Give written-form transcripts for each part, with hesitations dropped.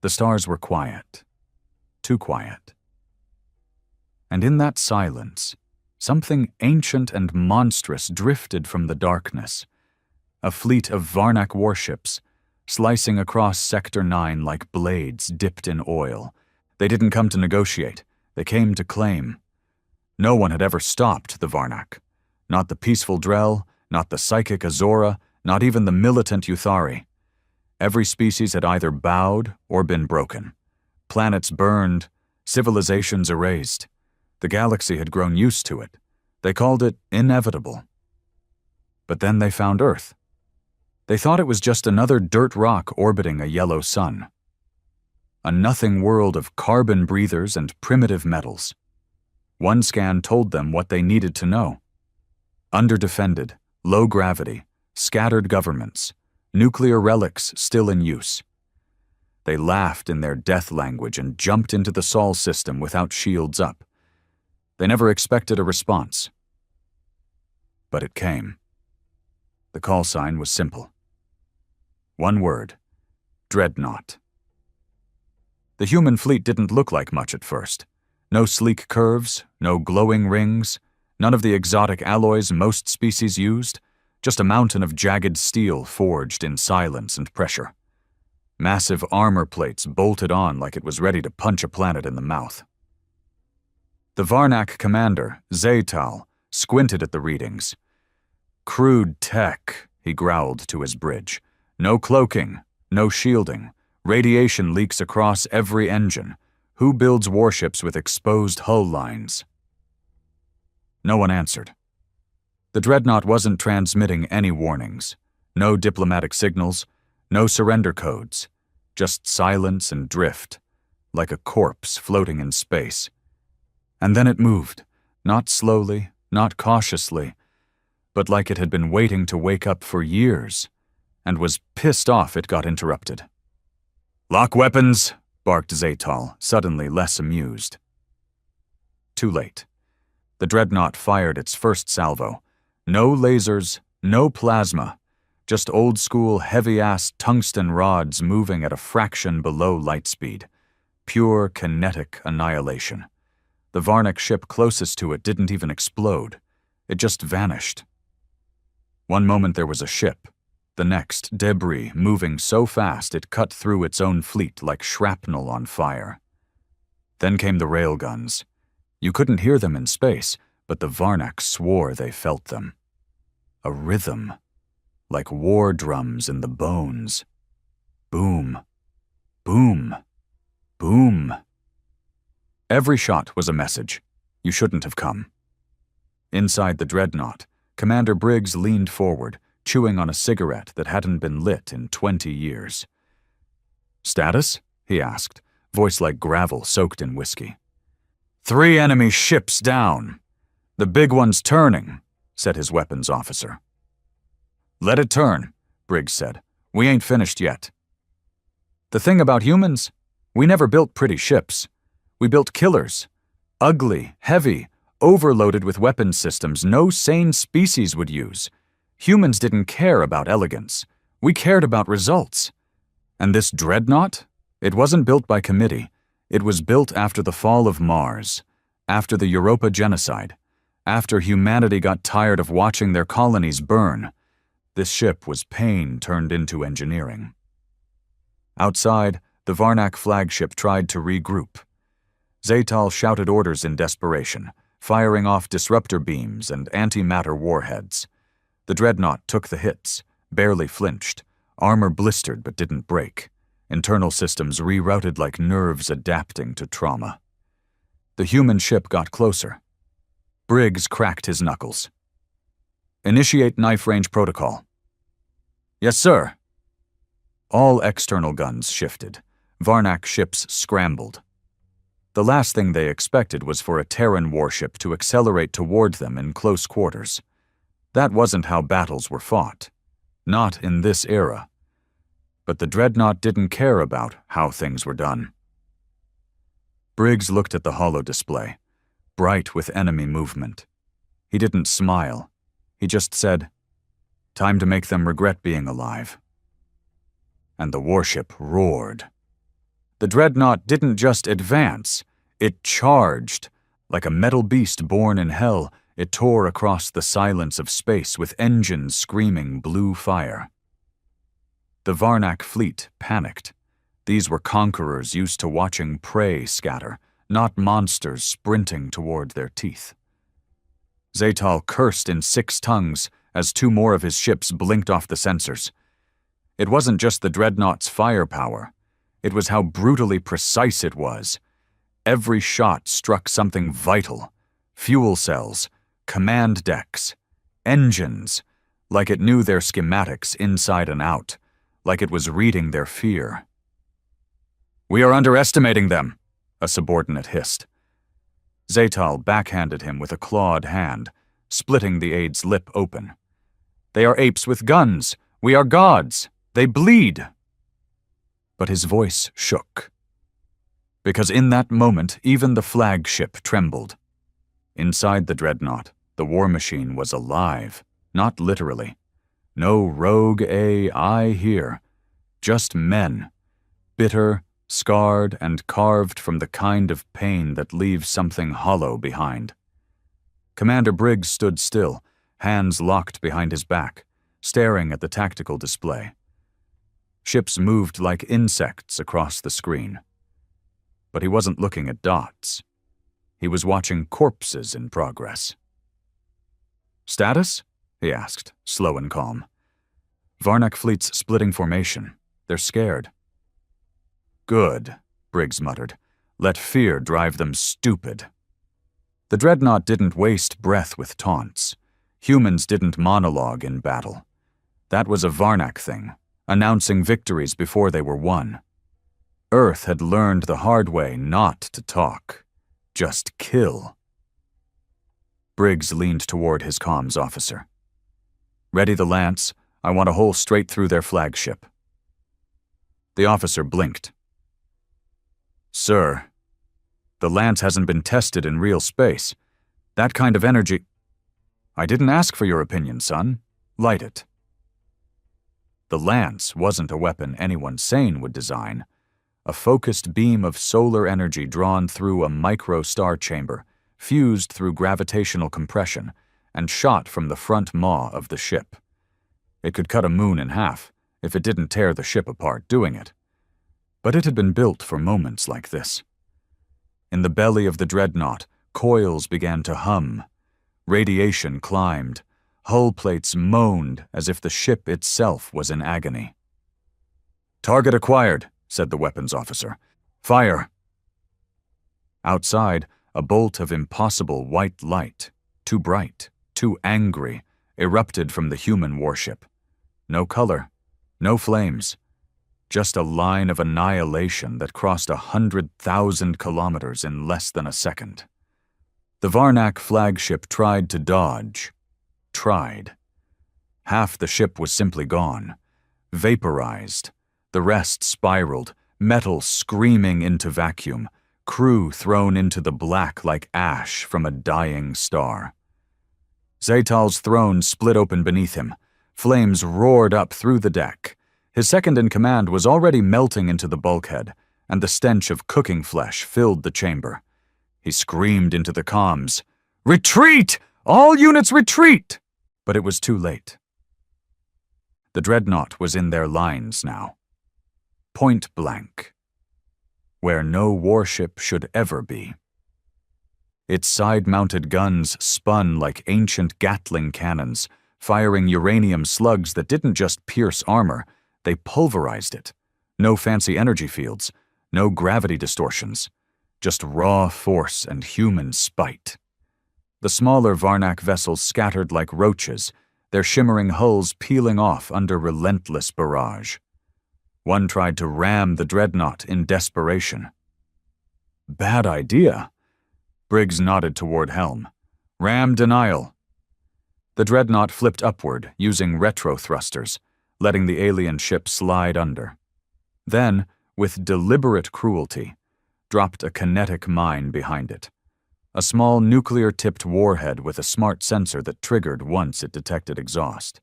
The stars were quiet. Too quiet. And in that silence, something ancient and monstrous drifted from the darkness. A fleet of Varnak warships, slicing across Sector 9 like blades dipped in oil. They didn't come to negotiate. They came to claim. No one had ever stopped the Varnak. Not the peaceful Drell, not the psychic Azora, not even the militant Uthari. Every species had either bowed or been broken. Planets burned, civilizations erased. The galaxy had grown used to it. They called it inevitable. But then they found Earth. They thought it was just another dirt rock orbiting a yellow sun. A nothing world of carbon breathers and primitive metals. One scan told them what they needed to know. Underdefended, low gravity, scattered governments, nuclear relics still in use. They laughed in their death language and jumped into the Sol system without shields up. They never expected a response. But it came. The call sign was simple. One word: Dreadnought. The human fleet didn't look like much at first. No sleek curves, no glowing rings, none of the exotic alloys most species used, just a mountain of jagged steel forged in silence and pressure. Massive armor plates bolted on like it was ready to punch a planet in the mouth. The Varnak commander, Zaytal, squinted at the readings. "Crude tech," he growled to his bridge. "No cloaking, no shielding. Radiation leaks across every engine. Who builds warships with exposed hull lines?" No one answered. The Dreadnought wasn't transmitting any warnings. No diplomatic signals, no surrender codes. Just silence and drift, like a corpse floating in space. And then it moved, not slowly, not cautiously, but like it had been waiting to wake up for years, and was pissed off it got interrupted. "Lock weapons," barked Zaytal, suddenly less amused. Too late. The Dreadnought fired its first salvo. No lasers, no plasma, just old-school heavy-ass tungsten rods moving at a fraction below light speed. Pure kinetic annihilation. The Varnak ship closest to it didn't even explode. It just vanished. One moment there was a ship. The next, debris moving so fast it cut through its own fleet like shrapnel on fire. Then came the railguns. You couldn't hear them in space, but the Varnak swore they felt them. A rhythm, like war drums in the bones. Boom, boom, boom. Every shot was a message. You shouldn't have come. Inside the Dreadnought, Commander Briggs leaned forward, chewing on a cigarette that hadn't been lit in 20 years. "Status?" he asked, voice like gravel soaked in whiskey. "3 enemy ships down. The big one's turning," said his weapons officer. "Let it turn," Briggs said. "We ain't finished yet." "The thing about humans, we never built pretty ships. We built killers. Ugly, heavy, overloaded with weapons systems no sane species would use. Humans didn't care about elegance. We cared about results. And this Dreadnought? It wasn't built by committee. It was built after the fall of Mars, after the Europa genocide, after humanity got tired of watching their colonies burn. This ship was pain turned into engineering. Outside, the Varnak flagship tried to regroup. Zaytal shouted orders in desperation, firing off disruptor beams and antimatter warheads. The Dreadnought took the hits, barely flinched, armor blistered but didn't break, internal systems rerouted like nerves adapting to trauma. The human ship got closer. Briggs cracked his knuckles. "Initiate knife range protocol." "Yes, sir." All external guns shifted. Varnak ships scrambled. The last thing they expected was for a Terran warship to accelerate toward them in close quarters. That wasn't how battles were fought. Not in this era. But the Dreadnought didn't care about how things were done. Briggs looked at the holo display, bright with enemy movement. He didn't smile. He just said, "Time to make them regret being alive." And the warship roared. The dreadnought didn't just advance, it charged. Like a metal beast born in hell, it tore across the silence of space with engines screaming blue fire. The Varnak fleet panicked. These were conquerors used to watching prey scatter, not monsters sprinting toward their teeth. Zeytal cursed in 6 tongues as 2 more of his ships blinked off the sensors. It wasn't just the dreadnought's firepower. It was how brutally precise it was. Every shot struck something vital. Fuel cells, command decks, engines, like it knew their schematics inside and out, like it was reading their fear. "We are underestimating them," a subordinate hissed. Zeytal backhanded him with a clawed hand, splitting the aide's lip open. "They are apes with guns. We are gods. They bleed." But his voice shook. Because in that moment, even the flagship trembled. Inside the dreadnought, the war machine was alive, not literally. No rogue AI here, just men, bitter, scarred, and carved from the kind of pain that leaves something hollow behind. Commander Briggs stood still, hands locked behind his back, staring at the tactical display. Ships moved like insects across the screen. But he wasn't looking at dots. He was watching corpses in progress. "Status?" he asked, slow and calm. "Varnak fleet's splitting formation. They're scared." "Good," Briggs muttered. "Let fear drive them stupid." The dreadnought didn't waste breath with taunts. Humans didn't monologue in battle. That was a Varnak thing, announcing victories before they were won. Earth had learned the hard way not to talk, just kill. Briggs leaned toward his comms officer. "Ready the lance. I want a hole straight through their flagship." The officer blinked. "Sir, the lance hasn't been tested in real space. That kind of energy—" "I didn't ask for your opinion, son. Light it." The lance wasn't a weapon anyone sane would design. A focused beam of solar energy drawn through a micro-star chamber, fused through gravitational compression, and shot from the front maw of the ship. It could cut a moon in half, if it didn't tear the ship apart doing it. But it had been built for moments like this. In the belly of the dreadnought, coils began to hum. Radiation climbed. Hull plates moaned as if the ship itself was in agony. "Target acquired," said the weapons officer. "Fire." Outside, a bolt of impossible white light, too bright, too angry, erupted from the human warship. No color, no flames, just a line of annihilation that crossed 100,000 kilometers in less than a second. The Varnak flagship tried to dodge. Tried. Half the ship was simply gone, vaporized. The rest spiraled, metal screaming into vacuum, crew thrown into the black like ash from a dying star. Zeytal's throne split open beneath him. Flames roared up through the deck. His second-in-command was already melting into the bulkhead, and the stench of cooking flesh filled the chamber. He screamed into the comms, "Retreat! All units retreat!" But it was too late. The dreadnought was in their lines now. Point blank. Where no warship should ever be. Its side-mounted guns spun like ancient Gatling cannons, firing uranium slugs that didn't just pierce armor, they pulverized it. No fancy energy fields, no gravity distortions, just raw force and human spite. The smaller Varnak vessels scattered like roaches, their shimmering hulls peeling off under relentless barrage. One tried to ram the dreadnought in desperation. "Bad idea." Briggs nodded toward helm. "Ram denial." The dreadnought flipped upward, using retro thrusters, letting the alien ship slide under. Then, with deliberate cruelty, dropped a kinetic mine behind it. A small nuclear-tipped warhead with a smart sensor that triggered once it detected exhaust.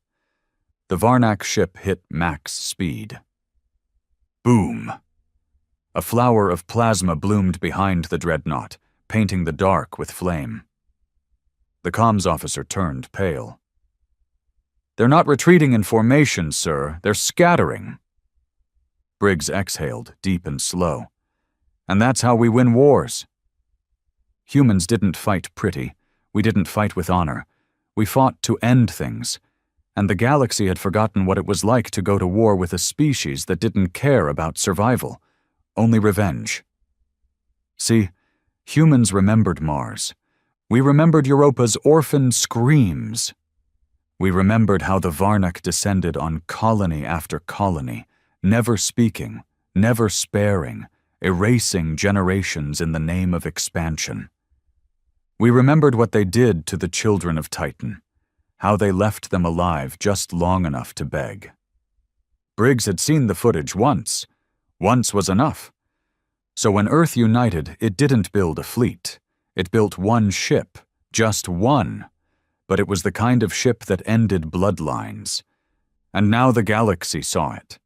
The Varnak ship hit max speed. Boom! A flower of plasma bloomed behind the dreadnought, painting the dark with flame. The comms officer turned pale. "They're not retreating in formation, sir. They're scattering." Briggs exhaled, deep and slow. "And that's how we win wars." Humans didn't fight pretty. We didn't fight with honor. We fought to end things. And the galaxy had forgotten what it was like to go to war with a species that didn't care about survival, only revenge. See, humans remembered Mars. We remembered Europa's orphan screams. We remembered how the Varnak descended on colony after colony, never speaking, never sparing, erasing generations in the name of expansion. We remembered what they did to the children of Titan, how they left them alive just long enough to beg. Briggs had seen the footage once. Once was enough. So when Earth united, it didn't build a fleet. It built one ship, just one. But it was the kind of ship that ended bloodlines. And now the galaxy saw it.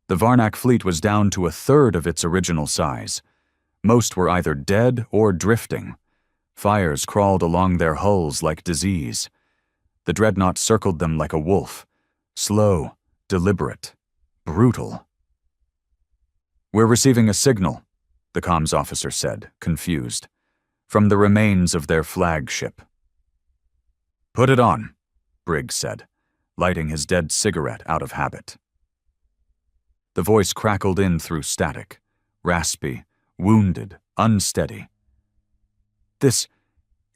The Varnak fleet was down to a third of its original size. Most were either dead or drifting. Fires crawled along their hulls like disease. The dreadnought circled them like a wolf. Slow, deliberate, brutal. "We're receiving a signal," the comms officer said, confused, "from the remains of their flagship." "Put it on," Briggs said, lighting his dead cigarette out of habit. The voice crackled in through static, raspy, wounded, unsteady. "This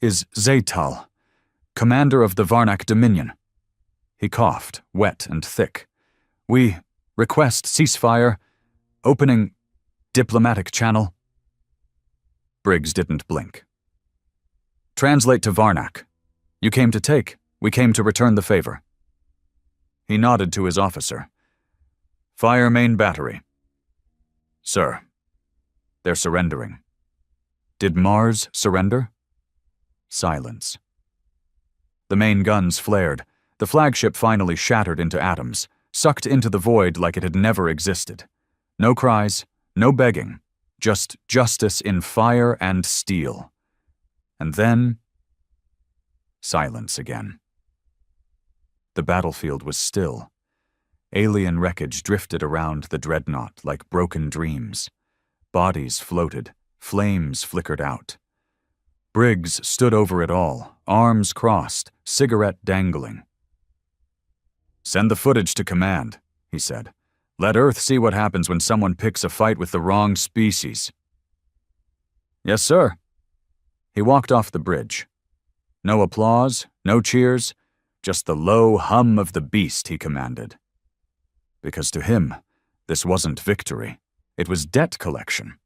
is Zaytal, commander of the Varnak Dominion." He coughed, wet and thick. "We request ceasefire, opening diplomatic channel." Briggs didn't blink. "Translate to Varnak. You came to take, we came to return the favor." He nodded to his officer. "Fire main battery." "Sir, they're surrendering." "Did Mars surrender?" Silence. The main guns flared. The flagship finally shattered into atoms, sucked into the void like it had never existed. No cries, no begging, just justice in fire and steel. And then, silence again. The battlefield was still. Alien wreckage drifted around the dreadnought like broken dreams. Bodies floated, flames flickered out. Briggs stood over it all, arms crossed, cigarette dangling. "Send the footage to command," he said. "Let Earth see what happens when someone picks a fight with the wrong species." "Yes, sir." He walked off the bridge. No applause, no cheers, just the low hum of the beast he commanded. Because to him, this wasn't victory. It was debt collection.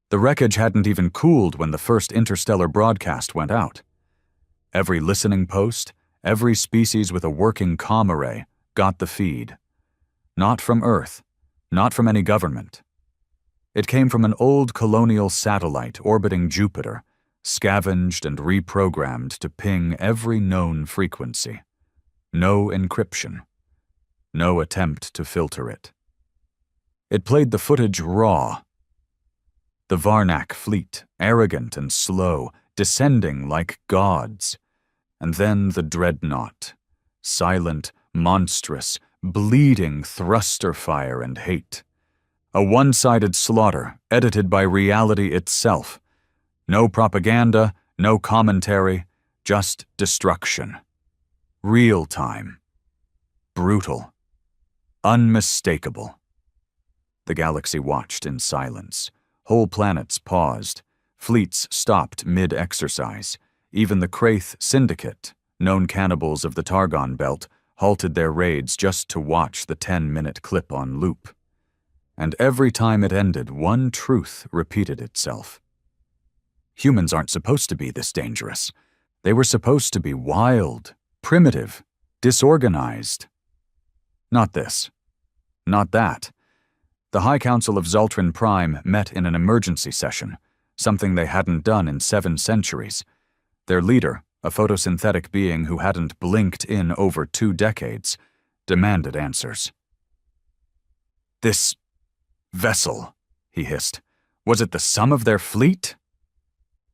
The wreckage hadn't even cooled when the first interstellar broadcast went out. Every listening post, every species with a working comm array got the feed. Not from Earth, not from any government. It came from an old colonial satellite orbiting Jupiter, scavenged and reprogrammed to ping every known frequency. No encryption. No attempt to filter it. It played the footage raw. The Varnak fleet, arrogant and slow, descending like gods. And then the dreadnought, silent, monstrous, bleeding thruster fire and hate. A one-sided slaughter, edited by reality itself. No propaganda, no commentary, just destruction. Real time. Brutal. Unmistakable. The galaxy watched in silence. Whole planets paused. Fleets stopped mid-exercise. Even the Kraith Syndicate, known cannibals of the Targon Belt, halted their raids just to watch the 10-minute clip on loop. And every time it ended, one truth repeated itself. Humans aren't supposed to be this dangerous. They were supposed to be wild, primitive, disorganized. Not this. Not that. The High Council of Zoltran Prime met in an emergency session, something they hadn't done in 7 centuries. Their leader, a photosynthetic being who hadn't blinked in over 2 decades, demanded answers. "This vessel," he hissed, Was it the sum of their fleet?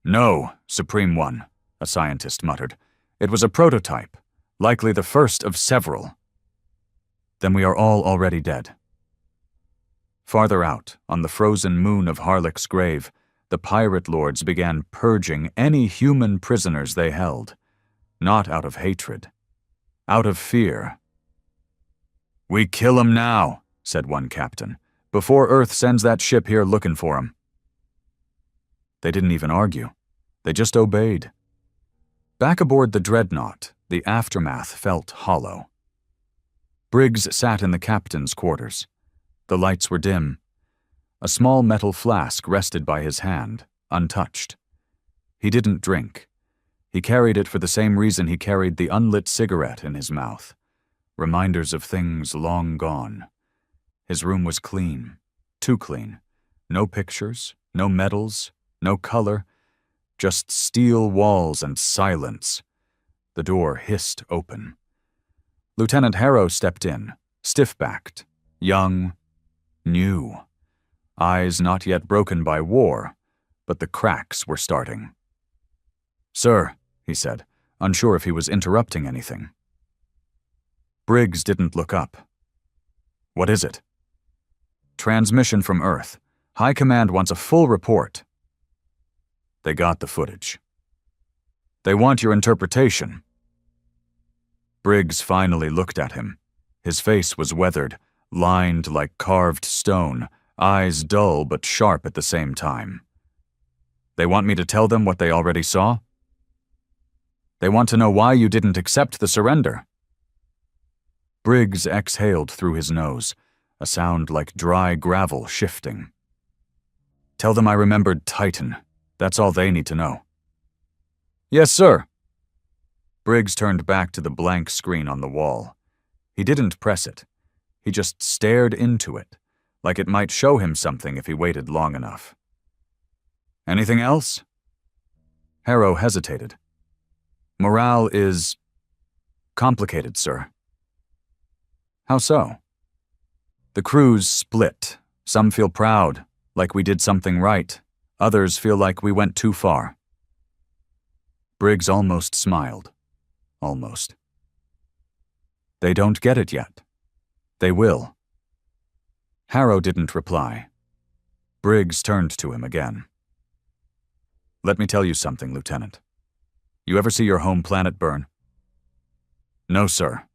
No, Supreme One, a scientist muttered. It was a prototype, likely the first of several. Then we are all already dead. Farther out, on the frozen moon of Harlech's grave, the pirate lords began purging any human prisoners they held, not out of hatred, out of fear. We kill 'em now, said one captain, before Earth sends that ship here looking for 'em. They didn't even argue. They just obeyed. Back aboard the dreadnought, the aftermath felt hollow. Briggs sat in the captain's quarters. The lights were dim. A small metal flask rested by his hand, untouched. He didn't drink. He carried it for the same reason he carried the unlit cigarette in his mouth. Reminders of things long gone. His room was clean, too clean. No pictures, no medals, no color, just steel walls and silence. The door hissed open. Lieutenant Harrow stepped in, stiff-backed, young, new. Eyes not yet broken by war, but the cracks were starting. "Sir," he said, unsure if he was interrupting anything. Briggs didn't look up. "What is it?" "Transmission from Earth. High Command wants a full report." They got the footage. "They want your interpretation." Briggs finally looked at him. His face was weathered, lined like carved stone, eyes dull but sharp at the same time. "They want me to tell them what they already saw?" "They want to know why you didn't accept the surrender." Briggs exhaled through his nose, a sound like dry gravel shifting. "Tell them I remembered Titan. That's all they need to know." "Yes, sir." Briggs turned back to the blank screen on the wall. He didn't press it. He just stared into it, like it might show him something if he waited long enough. "Anything else?" Harrow hesitated. "Morale is complicated, sir." "How so?" "The crew's split. Some feel proud, like we did something right. Others feel like we went too far." Briggs almost smiled. Almost. "They don't get it yet. They will." Harrow didn't reply. Briggs turned to him again. "Let me tell you something, Lieutenant. You ever see your home planet burn?" "No, sir."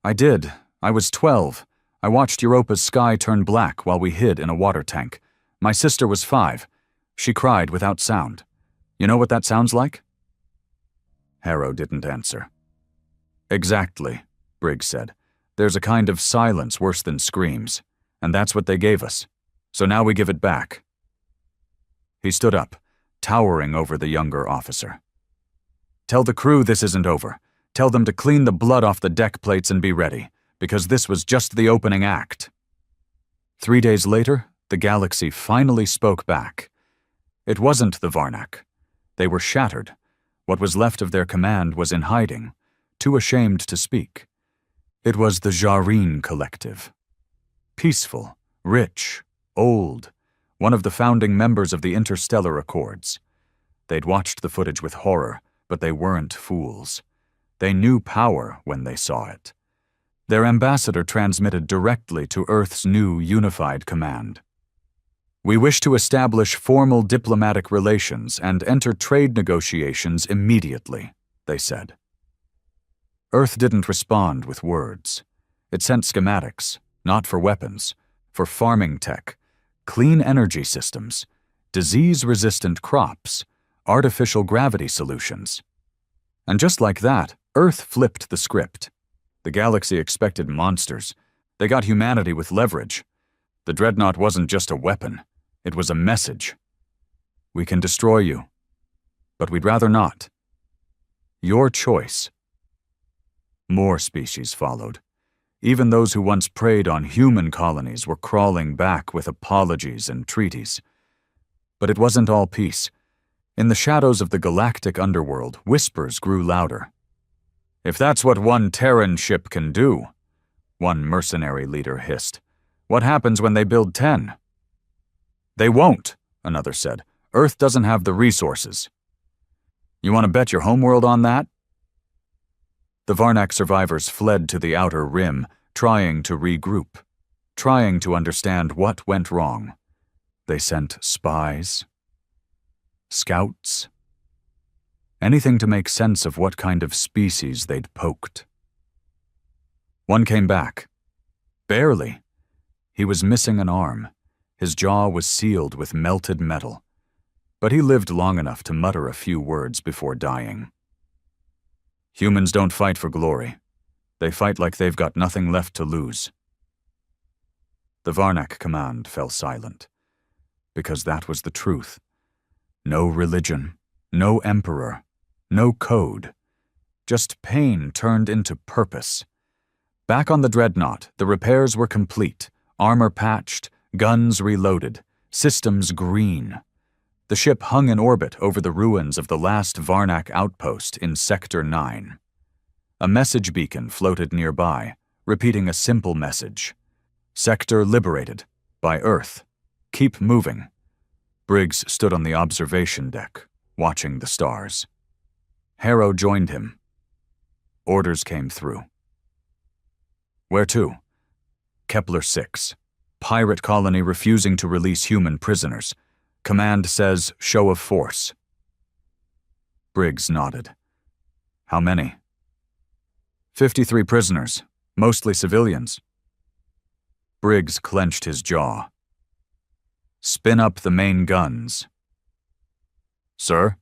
"I did. I was 12. I watched Europa's sky turn black while we hid in a water tank. My sister was 5. She cried without sound. You know what that sounds like?" Harrow didn't answer. "Exactly," Briggs said. "There's a kind of silence worse than screams, and that's what they gave us. So now we give it back." He stood up, towering over the younger officer. "Tell the crew this isn't over. Tell them to clean the blood off the deck plates and be ready, because this was just the opening act." 3 days later, the galaxy finally spoke back. It wasn't the Varnak. They were shattered. What was left of their command was in hiding, too ashamed to speak. It was the Jareen Collective. Peaceful, rich, old, one of the founding members of the Interstellar Accords. They'd watched the footage with horror, but they weren't fools. They knew power when they saw it. Their ambassador transmitted directly to Earth's new unified command. "We wish to establish formal diplomatic relations and enter trade negotiations immediately," they said. Earth didn't respond with words. It sent schematics, not for weapons, for farming tech, clean energy systems, disease-resistant crops, artificial gravity solutions. And just like that, Earth flipped the script. The galaxy expected monsters. They got humanity with leverage. The dreadnought wasn't just a weapon. It was a message. "We can destroy you, but we'd rather not. Your choice." More species followed. Even those who once preyed on human colonies were crawling back with apologies and treaties. But it wasn't all peace. In the shadows of the galactic underworld, whispers grew louder. "If that's what one Terran ship can do," one mercenary leader hissed, "what happens when they build 10? They won't, another said. Earth doesn't have the resources. You want to bet your homeworld on that? The Varnak survivors fled to the outer rim, trying to regroup, trying to understand what went wrong. They sent spies, scouts, anything to make sense of what kind of species they'd poked. One came back. Barely. He was missing an arm. His jaw was sealed with melted metal. But he lived long enough to mutter a few words before dying. Humans don't fight for glory. They fight like they've got nothing left to lose. The Varnak command fell silent, because that was the truth. No religion, no emperor, no code. Just pain turned into purpose. Back on the dreadnought, the repairs were complete, armor patched, guns reloaded, systems green. The ship hung in orbit over the ruins of the last Varnak outpost in Sector 9. A message beacon floated nearby, repeating a simple message. Sector liberated. By Earth. Keep moving. Briggs stood on the observation deck, watching the stars. Harrow joined him. Orders came through. Where to? Kepler 6. Pirate colony refusing to release human prisoners. Command says show of force. Briggs nodded. How many? 53 prisoners, mostly civilians. Briggs clenched his jaw. Spin up the main guns. Sir?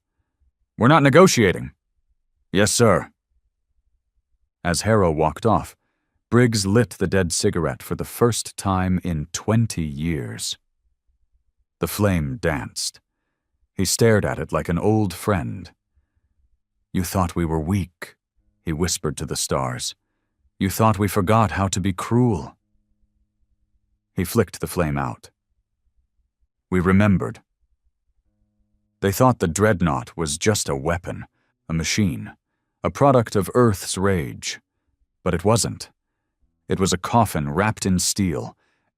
We're not negotiating. Yes, sir. As Harrow walked off, Briggs lit the dead cigarette for the first time in 20 years. The flame danced. He stared at it like an old friend. You thought we were weak, he whispered to the stars. You thought we forgot how to be cruel. He flicked the flame out. We remembered. They thought the dreadnought was just a weapon, a machine, a product of Earth's rage. But it wasn't. It was a coffin wrapped in steel.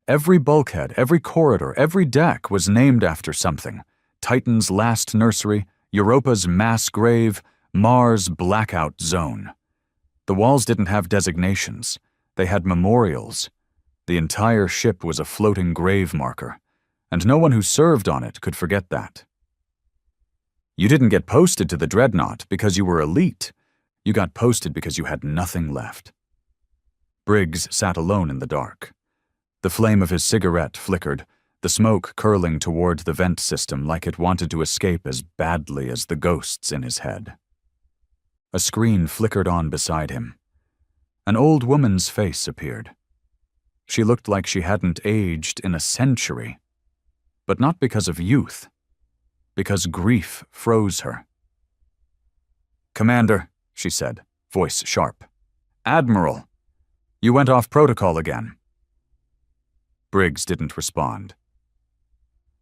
Every bulkhead, every corridor, every deck was named after something. Titan's last nursery, Europa's mass grave, Mars' blackout zone. The walls didn't have designations. They had memorials. The entire ship was a floating grave marker, and no one who served on it could forget that. You didn't get posted to the dreadnought because you were elite. You got posted because you had nothing left. Briggs sat alone in the dark. The flame of his cigarette flickered, the smoke curling toward the vent system like it wanted to escape as badly as the ghosts in his head. A screen flickered on beside him. An old woman's face appeared. She looked like she hadn't aged in a century, but not because of youth, because grief froze her. Commander, she said, voice sharp. Admiral, you went off protocol again. Briggs didn't respond.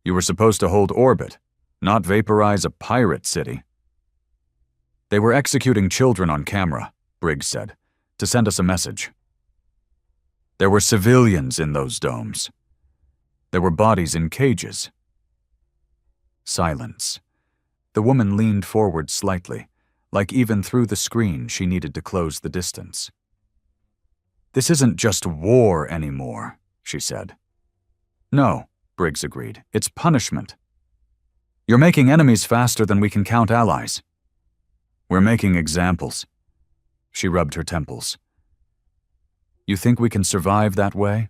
You were supposed to hold orbit, not vaporize a pirate city. They were executing children on camera, Briggs said, to send us a message. There were civilians in those domes. There were bodies in cages. Silence. The woman leaned forward slightly, like even through the screen she needed to close the distance. This isn't just war anymore, she said. No, Briggs agreed. It's punishment. You're making enemies faster than we can count allies. We're making examples. She rubbed her temples. You think we can survive that way?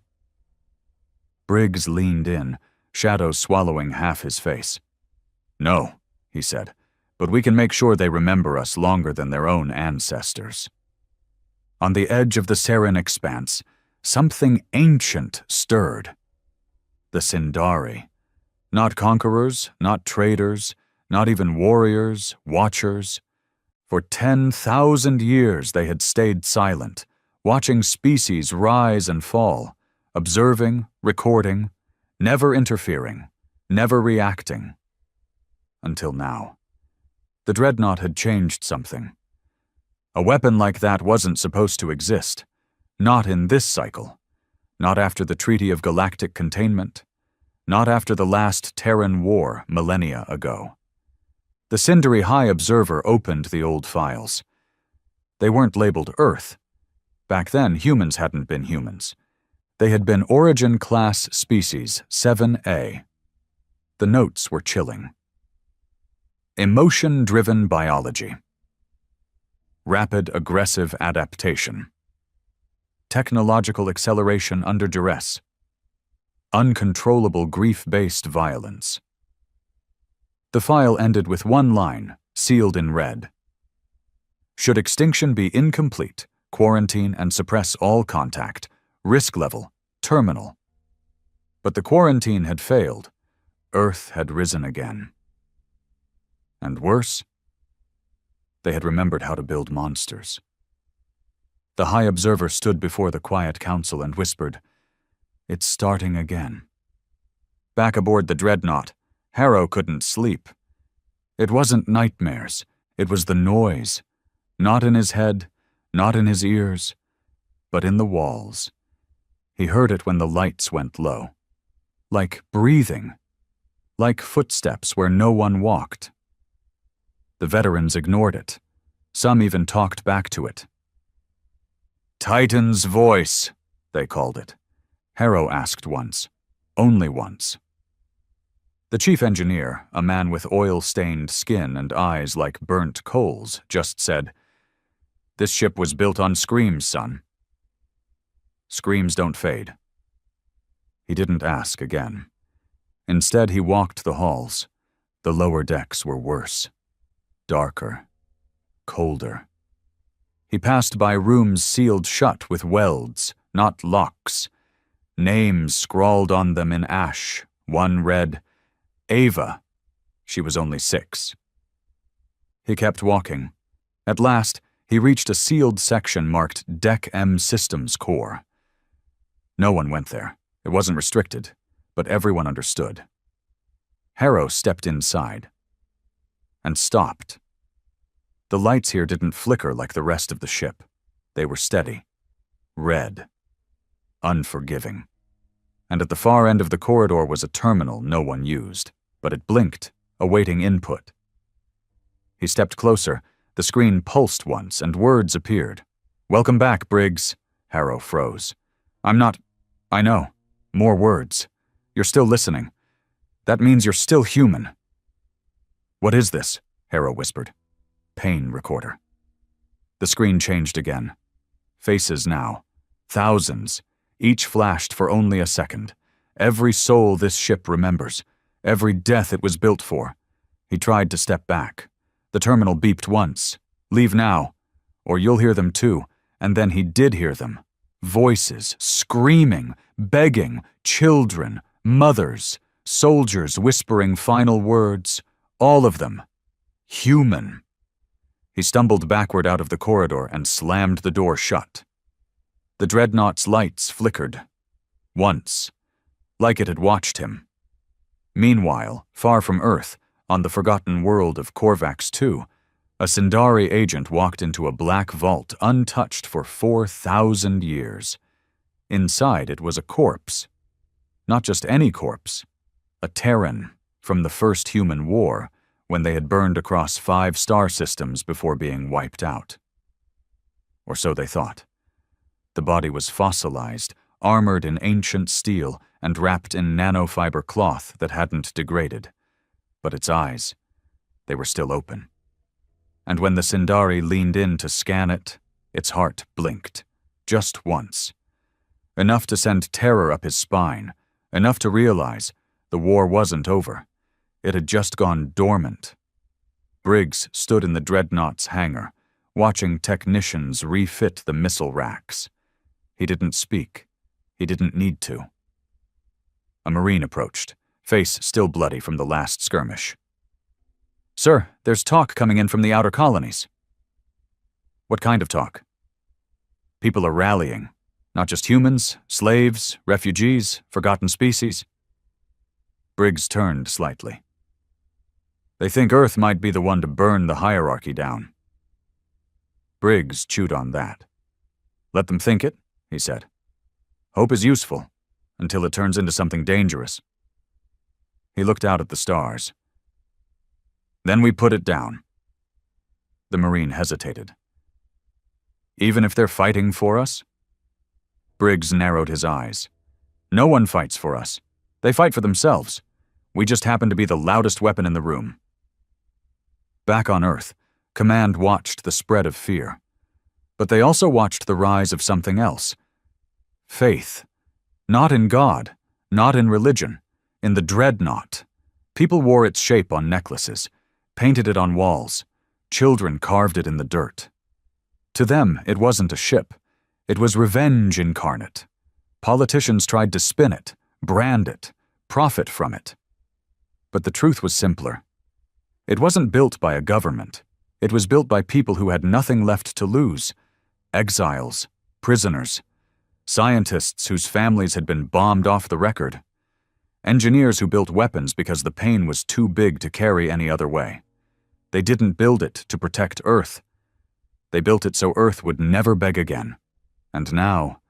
Briggs leaned in, shadow swallowing half his face. No, he said, but we can make sure they remember us longer than their own ancestors. On the edge of the Saren expanse, something ancient stirred. The Sindari. Not conquerors, not traders, not even warriors, watchers. For 10,000 years they had stayed silent, watching species rise and fall, observing, recording, never interfering, never reacting. Until now. The dreadnought had changed something. A weapon like that wasn't supposed to exist. Not in this cycle. Not after the Treaty of Galactic Containment. Not after the last Terran war millennia ago. The Sindri High Observer opened the old files. They weren't labeled Earth. Back then, humans hadn't been humans. They had been Origin Class Species 7A. The notes were chilling. Emotion-driven biology. Rapid aggressive adaptation. Technological acceleration under duress. Uncontrollable grief-based violence. The file ended with one line, sealed in red. Should extinction be incomplete, quarantine and suppress all contact. Risk level, terminal. But the quarantine had failed. Earth had risen again. And worse, they had remembered how to build monsters. The High Observer stood before the quiet council and whispered, "It's starting again." Back aboard the dreadnought, Harrow couldn't sleep. It wasn't nightmares, it was the noise. Not in his head, not in his ears, but in the walls. He heard it when the lights went low. Like breathing. Like footsteps where no one walked. The veterans ignored it. Some even talked back to it. "Titan's voice," they called it. Harrow asked once. Only once. The chief engineer, a man with oil-stained skin and eyes like burnt coals, just said, "This ship was built on screams, son." Screams don't fade. He didn't ask again. Instead, he walked the halls. The lower decks were worse. Darker. Colder. He passed by rooms sealed shut with welds, not locks. Names scrawled on them in ash. One read, Ava. She was only 6. He kept walking. At last, he reached a sealed section marked Deck M Systems Core. No one went there. It wasn't restricted, but everyone understood. Harrow stepped inside. And stopped. The lights here didn't flicker like the rest of the ship. They were steady. Red. Unforgiving. And at the far end of the corridor was a terminal no one used, but it blinked, awaiting input. He stepped closer. The screen pulsed once, and words appeared. "Welcome back, Briggs." Harrow froze. I know. More words. You're still listening. That means you're still human." "What is this?" Harrow whispered. "Pain recorder." The screen changed again. Faces now. Thousands. Each flashed for only a second. Every soul this ship remembers. Every death it was built for. He tried to step back. The terminal beeped once. "Leave now, or you'll hear them too." And then he did hear them. Voices, screaming, begging, children, mothers, soldiers whispering final words. All of them. Human. He stumbled backward out of the corridor and slammed the door shut. The dreadnought's lights flickered. Once. Like it had watched him. Meanwhile, far from Earth, on the forgotten world of Korvax II, a Sindari agent walked into a black vault untouched for 4,000 years. Inside it was a corpse. Not just any corpse. A Terran from the first human war, when they had burned across 5 star systems before being wiped out. Or so they thought. The body was fossilized, armored in ancient steel, and wrapped in nanofiber cloth that hadn't degraded. But its eyes, they were still open. And when the Sindari leaned in to scan it, its heart blinked. Just once. Enough to send terror up his spine. Enough to realize the war wasn't over. It had just gone dormant. Briggs stood in the dreadnought's hangar, watching technicians refit the missile racks. He didn't speak. He didn't need to. A Marine approached, face still bloody from the last skirmish. "Sir, there's talk coming in from the outer colonies." "What kind of talk?" "People are rallying. Not just humans, slaves, refugees, forgotten species." Briggs turned slightly. "They think Earth might be the one to burn the hierarchy down." Briggs chewed on that. "Let them think it," he said. "Hope is useful, until it turns into something dangerous." He looked out at the stars. Then we put it down. The Marine hesitated. Even if they're fighting for us? Briggs narrowed his eyes. No one fights for us. They fight for themselves. We just happen to be the loudest weapon in the room. Back on Earth, Command watched the spread of fear. But they also watched the rise of something else. Faith. Not in God, not in religion, in the dreadnought. People wore its shape on necklaces, painted it on walls. Children carved it in the dirt. To them, it wasn't a ship. It was revenge incarnate. Politicians tried to spin it, brand it, profit from it. But the truth was simpler. It wasn't built by a government. It was built by people who had nothing left to lose. Exiles, prisoners, scientists whose families had been bombed off the record, engineers who built weapons because the pain was too big to carry any other way. They didn't build it to protect Earth. They built it so Earth would never beg again. And now,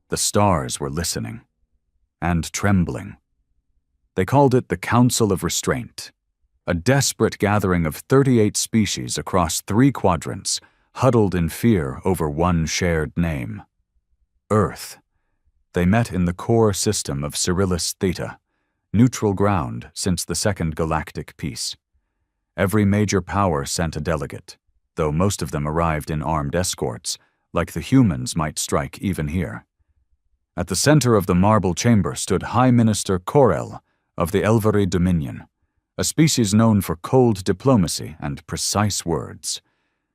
the stars were listening and trembling. They called it the Council of Restraint, a desperate gathering of 38 species across 3 quadrants, huddled in fear over one shared name. Earth. They met in the core system of Cyrillus Theta, neutral ground since the Second Galactic Peace. Every major power sent a delegate, though most of them arrived in armed escorts, like the humans might strike even here. At the center of the marble chamber stood High Minister Corel of the Elvery Dominion, a species known for cold diplomacy and precise words.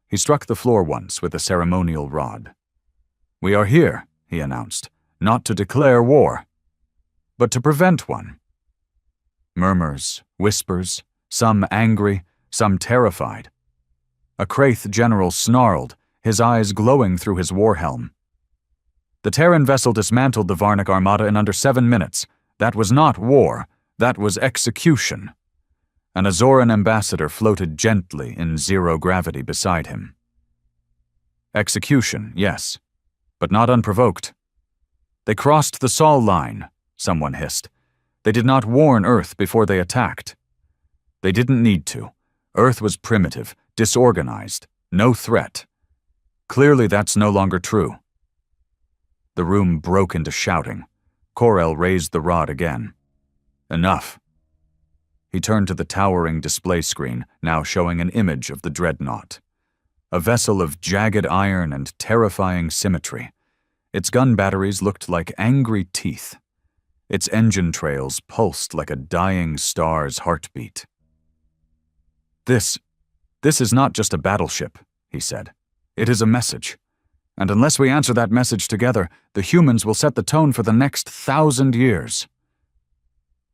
He struck the floor once with a ceremonial rod. "We are here," he announced, "not to declare war, but to prevent one." Murmurs, whispers, some angry, some terrified. A Kraith general snarled, his eyes glowing through his war helm. The Terran vessel dismantled the Varnic armada in under 7 minutes. That was not war, that was execution. An Azoran ambassador floated gently in zero gravity beside him. Execution, yes, but not unprovoked. They crossed the Sol line, someone hissed. They did not warn Earth before they attacked. They didn't need to. Earth was primitive, disorganized, no threat. Clearly that's no longer true. The room broke into shouting. Corel raised the rod again. Enough. He turned to the towering display screen, now showing an image of the dreadnought. A vessel of jagged iron and terrifying symmetry. Its gun batteries looked like angry teeth. Its engine trails pulsed like a dying star's heartbeat. This is not just a battleship, he said. It is a message. And unless we answer that message together, the humans will set the tone for the next 1,000 years.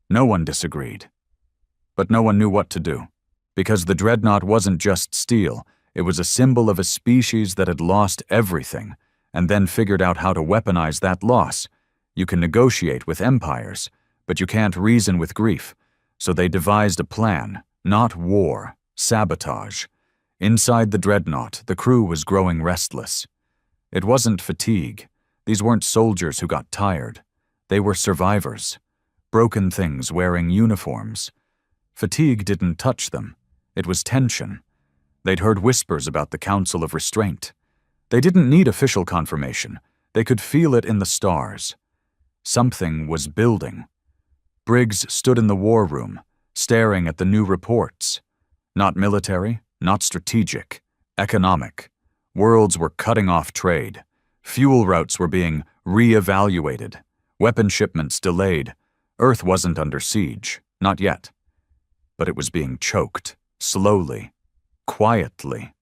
No one disagreed. But no one knew what to do, because the dreadnought wasn't just steel, it was a symbol of a species that had lost everything, and then figured out how to weaponize that loss. You can negotiate with empires, but you can't reason with grief, so they devised a plan, not war, sabotage. Inside the dreadnought, the crew was growing restless. It wasn't fatigue. These weren't soldiers who got tired. They were survivors, broken things wearing uniforms. Fatigue didn't touch them. It was tension. They'd heard whispers about the Council of Restraint. They didn't need official confirmation. They could feel it in the stars. Something was building. Briggs stood in the war room, staring at the new reports. Not military, not strategic, economic. Worlds were cutting off trade. Fuel routes were being re-evaluated. Weapon shipments delayed. Earth wasn't under siege, not yet. But it was being choked, slowly, quietly.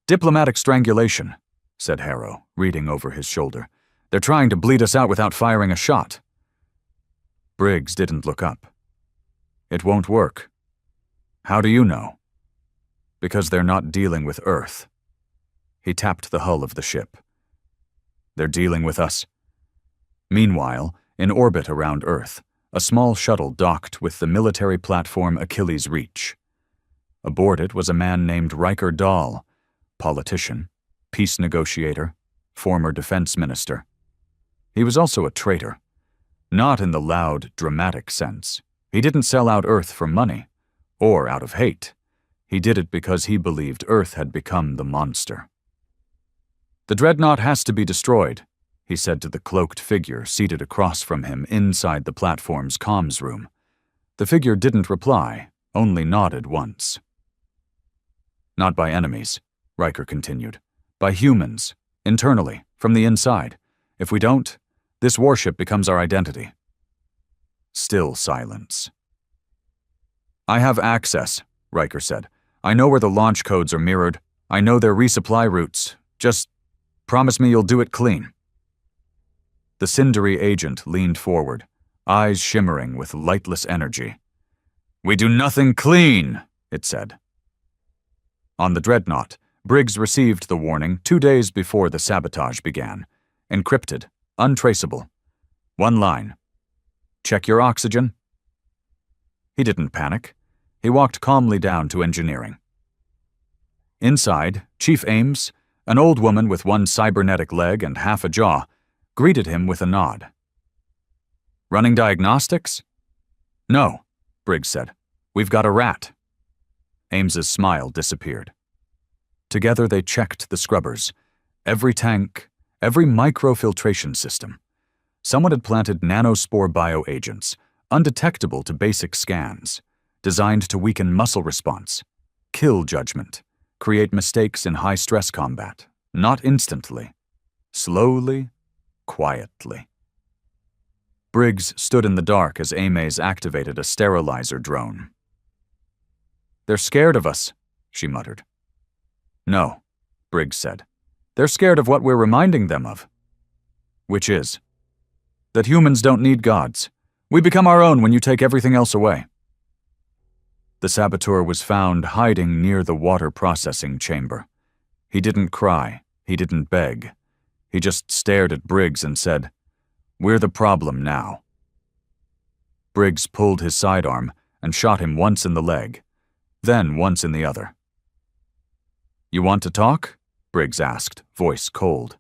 "Diplomatic strangulation," said Harrow, reading over his shoulder. "They're trying to bleed us out without firing a shot." Briggs didn't look up. "It won't work." "How do you know?" "Because they're not dealing with Earth." He tapped the hull of the ship. "They're dealing with us." Meanwhile, in orbit around Earth, a small shuttle docked with the military platform Achilles Reach. Aboard it was a man named Riker Dahl, politician, peace negotiator, former defense minister. He was also a traitor, not in the loud, dramatic sense, He didn't sell out Earth for money, or out of hate. He did it because he believed Earth had become the monster. "The dreadnought has to be destroyed," he said to the cloaked figure seated across from him inside the platform's comms room. The figure didn't reply, only nodded once. "Not by enemies," Riker continued. "By humans, internally, from the inside. If we don't, this warship becomes our identity." Still silence. "I have access," Riker said. "I know where the launch codes are mirrored. I know their resupply routes. Just promise me you'll do it clean." The cindery agent leaned forward, eyes shimmering with lightless energy. "We do nothing clean," it said. On the dreadnought, Briggs received the warning 2 days before the sabotage began. Encrypted, untraceable. One line. "Check your oxygen." He didn't panic. He walked calmly down to engineering. Inside, Chief Ames, an old woman with one cybernetic leg and half a jaw, greeted him with a nod. "Running diagnostics?" "No," Briggs said. "We've got a rat." Ames's smile disappeared. Together they checked the scrubbers, every tank, every microfiltration system. Someone had planted nanospore bioagents, undetectable to basic scans, designed to weaken muscle response, kill judgment, create mistakes in high-stress combat, not instantly, slowly, quietly. Briggs stood in the dark as Ames activated a sterilizer drone. "They're scared of us," she muttered. "No," Briggs said. "They're scared of what we're reminding them of." "Which is?" "That humans don't need gods. We become our own when you take everything else away." The saboteur was found hiding near the water processing chamber. He didn't cry. He didn't beg. He just stared at Briggs and said, "We're the problem now." Briggs pulled his sidearm and shot him once in the leg, then once in the other. "You want to talk?" Briggs asked, voice cold.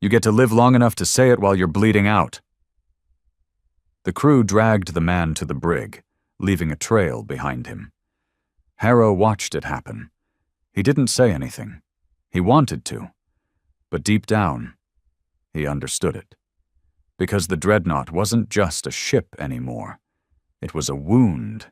"You get to live long enough to say it while you're bleeding out." The crew dragged the man to the brig, leaving a trail behind him. Harrow watched it happen. He didn't say anything. He wanted to. But deep down, he understood it. Because the dreadnought wasn't just a ship anymore. It was a wound.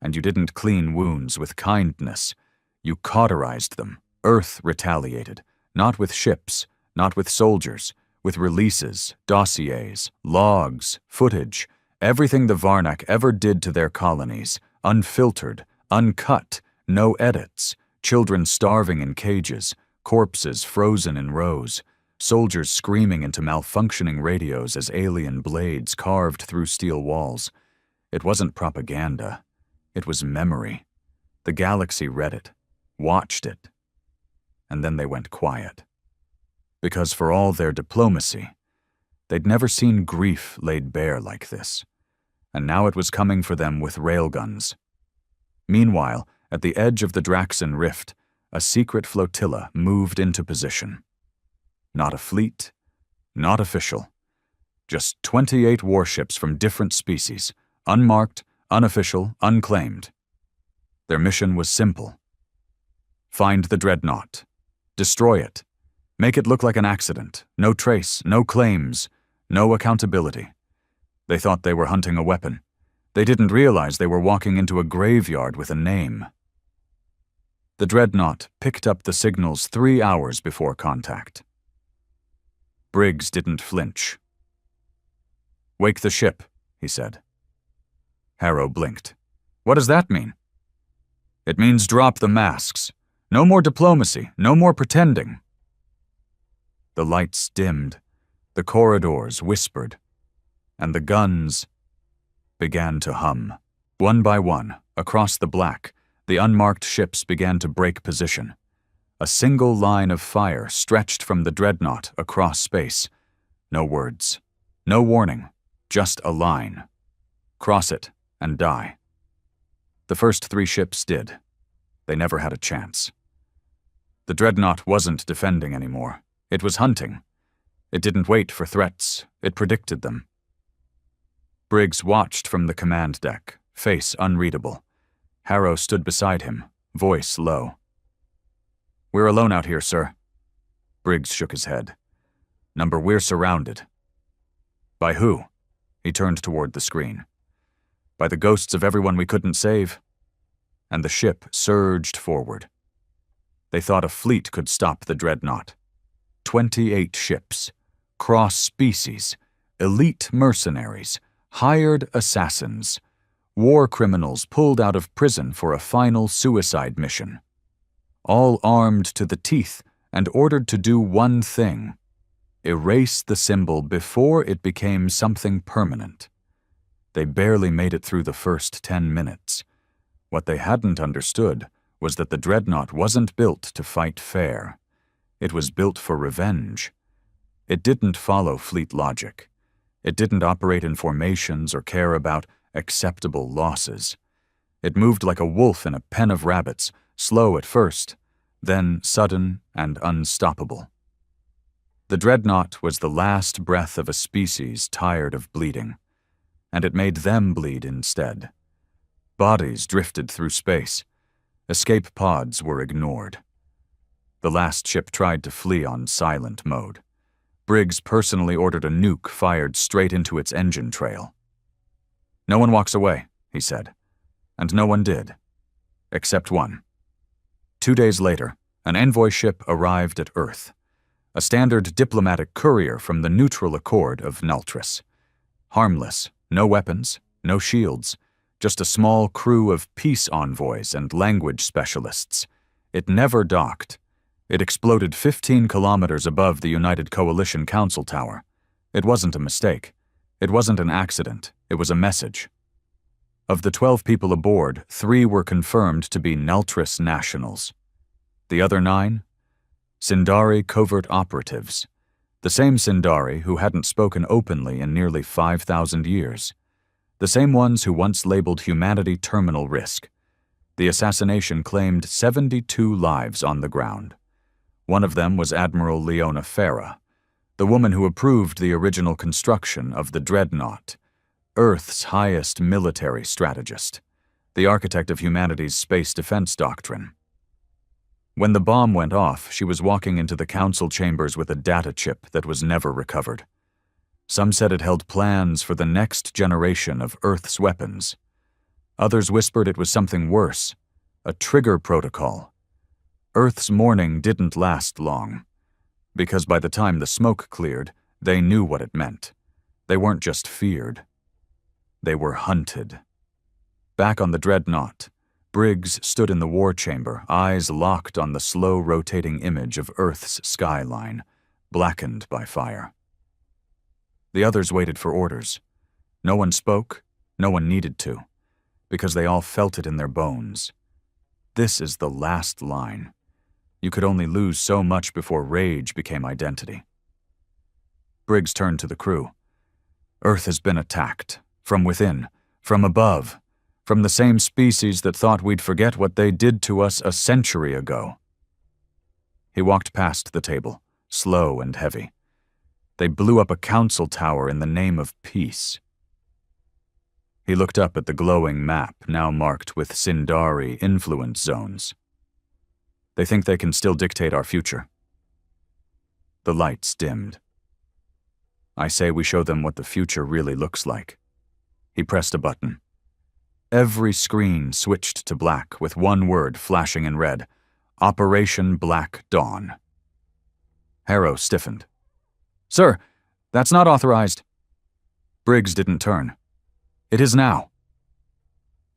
And you didn't clean wounds with kindness. You cauterized them. Earth retaliated. Not with ships, not with soldiers, with releases, dossiers, logs, footage, everything the Varnak ever did to their colonies, unfiltered, uncut, no edits, children starving in cages, corpses frozen in rows, soldiers screaming into malfunctioning radios as alien blades carved through steel walls. It wasn't propaganda. It was memory. The galaxy read it, watched it, and then they went quiet. Because for all their diplomacy, they'd never seen grief laid bare like this, and now it was coming for them with railguns. Meanwhile, at the edge of the Draxan Rift, a secret flotilla moved into position. Not a fleet, not official. Just 28 warships from different species, unmarked, unofficial, unclaimed. Their mission was simple. Find the dreadnought. Destroy it. Make it look like an accident. No trace, no claims, no accountability. They thought they were hunting a weapon. They didn't realize they were walking into a graveyard with a name. The dreadnought picked up the signals 3 hours before contact. Briggs didn't flinch. "Wake the ship," he said. Harrow blinked. "What does that mean?" "It means drop the masks. No more diplomacy, no more pretending." The lights dimmed, the corridors whispered, and the guns began to hum. One by one, across the black, the unmarked ships began to break position. A single line of fire stretched from the dreadnought across space. No words, no warning, just a line. Cross it and die. The first 3 ships did. They never had a chance. The dreadnought wasn't defending anymore. It was hunting. It didn't wait for threats. It predicted them. Briggs watched from the command deck, face unreadable. Harrow stood beside him, voice low. "We're alone out here, sir." Briggs shook his head. "Number, we're surrounded." "By who?" He turned toward the screen. "By the ghosts of everyone we couldn't save." And the ship surged forward. They thought a fleet could stop the dreadnought. 28 ships, cross-species, elite mercenaries, hired assassins, war criminals pulled out of prison for a final suicide mission. All armed to the teeth and ordered to do one thing: erase the symbol before it became something permanent. They barely made it through the first 10 minutes. What they hadn't understood was that the dreadnought wasn't built to fight fair. It was built for revenge. It didn't follow fleet logic. It didn't operate in formations or care about acceptable losses. It moved like a wolf in a pen of rabbits, slow at first, then sudden and unstoppable. The dreadnought was the last breath of a species tired of bleeding, and it made them bleed instead. Bodies drifted through space. Escape pods were ignored. The last ship tried to flee on silent mode. Briggs personally ordered a nuke fired straight into its engine trail. "No one walks away," he said, and no one did, except one. 2 days later, an envoy ship arrived at Earth, a standard diplomatic courier from the neutral accord of Nultris. Harmless, no weapons, no shields, just a small crew of peace envoys and language specialists. It never docked. It exploded 15 kilometers above the United Coalition Council Tower. It wasn't a mistake. It wasn't an accident. It was a message. Of the 12 people aboard, 3 were confirmed to be Nultris nationals. The other 9? Sindari covert operatives. The same Sindari who hadn't spoken openly in nearly 5,000 years. The same ones who once labeled humanity terminal risk. The assassination claimed 72 lives on the ground. One of them was Admiral Leona Farah, the woman who approved the original construction of the dreadnought, Earth's highest military strategist, the architect of humanity's space defense doctrine. When the bomb went off, she was walking into the council chambers with a data chip that was never recovered. Some said it held plans for the next generation of Earth's weapons. Others whispered it was something worse, a trigger protocol. Earth's mourning didn't last long, because by the time the smoke cleared, they knew what it meant. They weren't just feared. They were hunted. Back on the dreadnought, Briggs stood in the war chamber, eyes locked on the slow-rotating image of Earth's skyline, blackened by fire. The others waited for orders. No one spoke, no one needed to, because they all felt it in their bones. This is the last line. You could only lose so much before rage became identity. Briggs turned to the crew. "Earth has been attacked, from within, from above, from the same species that thought we'd forget what they did to us a century ago." He walked past the table, slow and heavy. They blew up a council tower in the name of peace. He looked up at the glowing map, now marked with Sindari influence zones. "They think they can still dictate our future." The lights dimmed. "I say we show them what the future really looks like." He pressed a button. Every screen switched to black with one word flashing in red: Operation Black Dawn. Harrow stiffened. "Sir, that's not authorized." Briggs didn't turn. "It is now."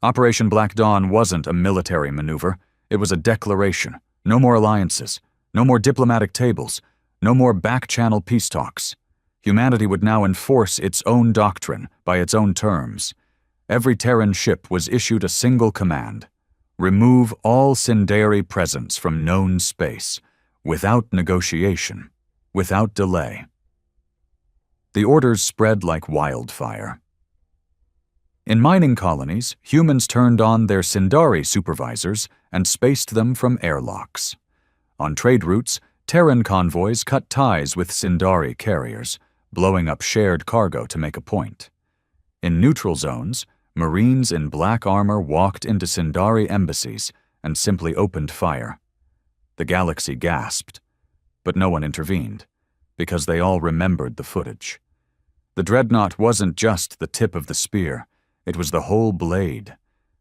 Operation Black Dawn wasn't a military maneuver. It was a declaration. No more alliances. No more diplomatic tables. No more back-channel peace talks. Humanity would now enforce its own doctrine by its own terms. Every Terran ship was issued a single command: remove all Sindari presence from known space, without negotiation, without delay. The orders spread like wildfire. In mining colonies, humans turned on their Sindari supervisors and spaced them from airlocks. On trade routes, Terran convoys cut ties with Sindari carriers, blowing up shared cargo to make a point. In neutral zones, Marines in black armor walked into Sindari embassies and simply opened fire. The galaxy gasped, but no one intervened, because they all remembered the footage. The dreadnought wasn't just the tip of the spear, it was the whole blade,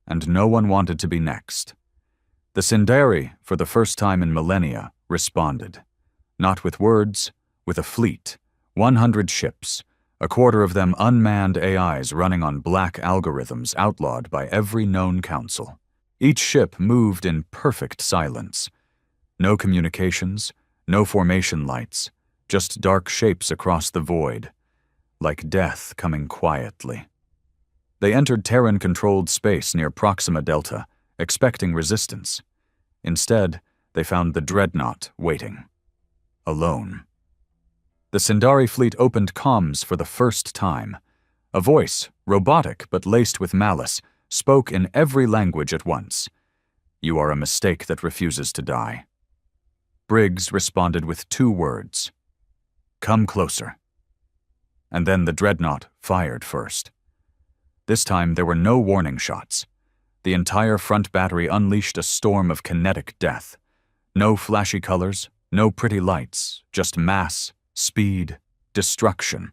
and no one wanted to be next. The Sindari, for the first time in millennia, responded. Not with words, with a fleet, 100 ships, a quarter of them unmanned AIs running on black algorithms outlawed by every known council. Each ship moved in perfect silence. No communications, no formation lights, just dark shapes across the void, like death coming quietly. They entered Terran-controlled space near Proxima Delta, expecting resistance. Instead, they found the dreadnought waiting. Alone. The Sindari fleet opened comms for the first time. A voice, robotic but laced with malice, spoke in every language at once. "You are a mistake that refuses to die." Briggs responded with 2 words. "Come closer." And then the dreadnought fired first. This time there were no warning shots. The entire front battery unleashed a storm of kinetic death. No flashy colors, no pretty lights, just mass, speed, destruction.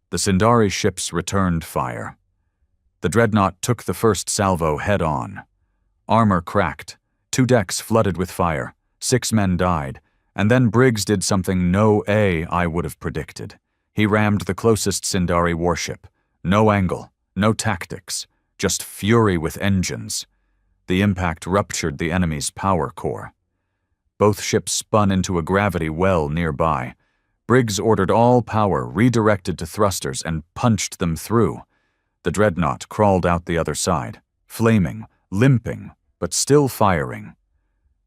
The Sindari ships returned fire. The dreadnought took the first salvo head-on. Armor cracked, 2 decks flooded with fire, 6 men died, and then Briggs did something no AI would have predicted. He rammed the closest Sindari warship. No angle, no tactics, just fury with engines. The impact ruptured the enemy's power core. Both ships spun into a gravity well nearby. Briggs ordered all power redirected to thrusters and punched them through. The dreadnought crawled out the other side, flaming, limping, but still firing.